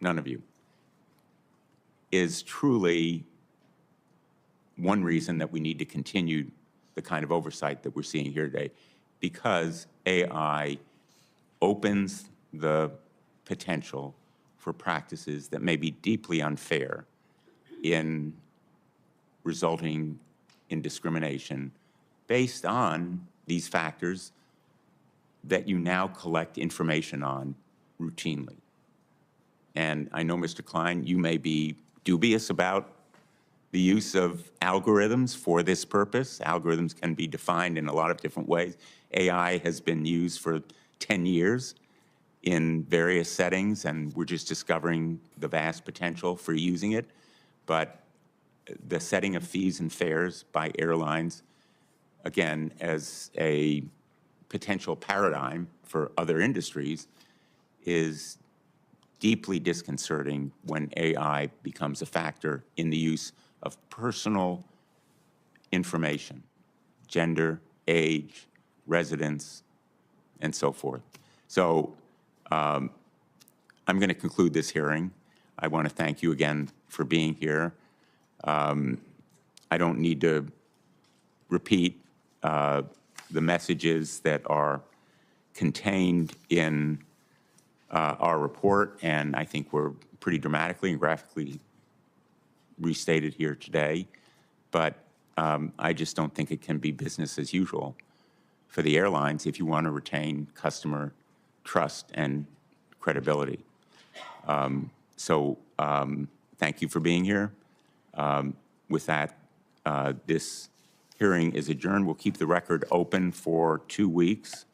None of you. Is truly one reason that we need to continue the kind of oversight that we're seeing here today, because AI opens the potential for practices that may be deeply unfair in resulting in discrimination based on these factors that you now collect information on routinely. And I know, Mr. Klein, you may be dubious about the use of algorithms for this purpose. Algorithms can be defined in a lot of different ways. AI has been used for 10 years in various settings, and we're just discovering the vast potential for using it. But the setting of fees and fares by airlines, again, as a potential paradigm for other industries, is deeply disconcerting when AI becomes a factor in the use of personal information, gender, age, residence, and so forth. So I'm going to conclude this hearing. I want to thank you again for being here. I don't need to repeat the messages that are contained in our report, and I think were pretty dramatically and graphically restated here today. But I just don't think it can be business as usual for the airlines if you want to retain customer trust and credibility. So thank you for being here. With that, this hearing is adjourned. We'll keep the record open for 2 weeks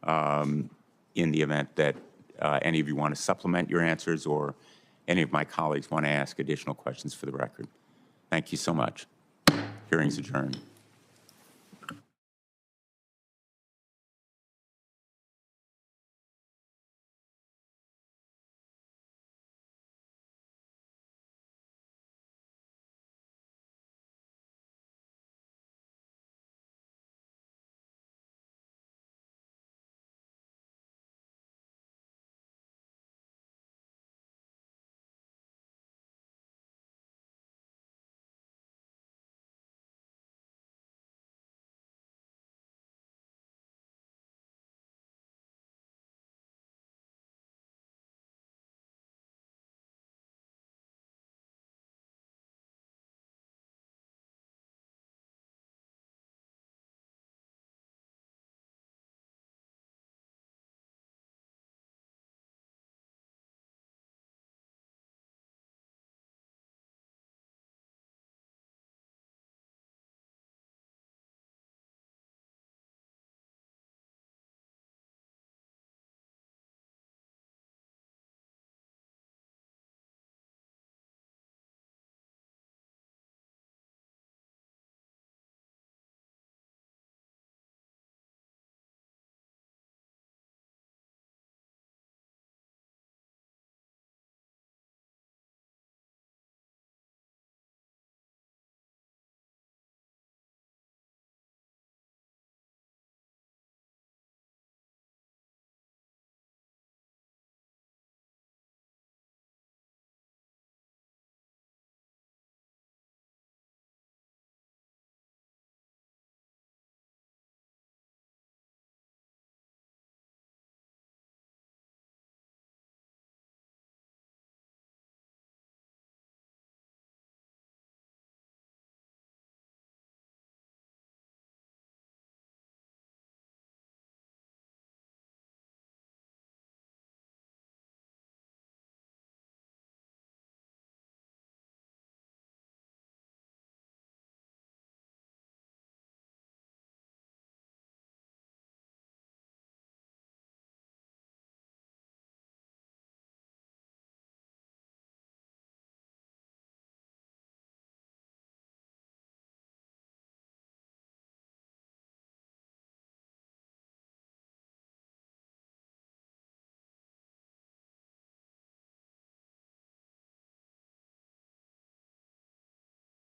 in the event that any of you want to supplement your answers or any of my colleagues want to ask additional questions for the record. Thank you so much. Hearing's adjourned.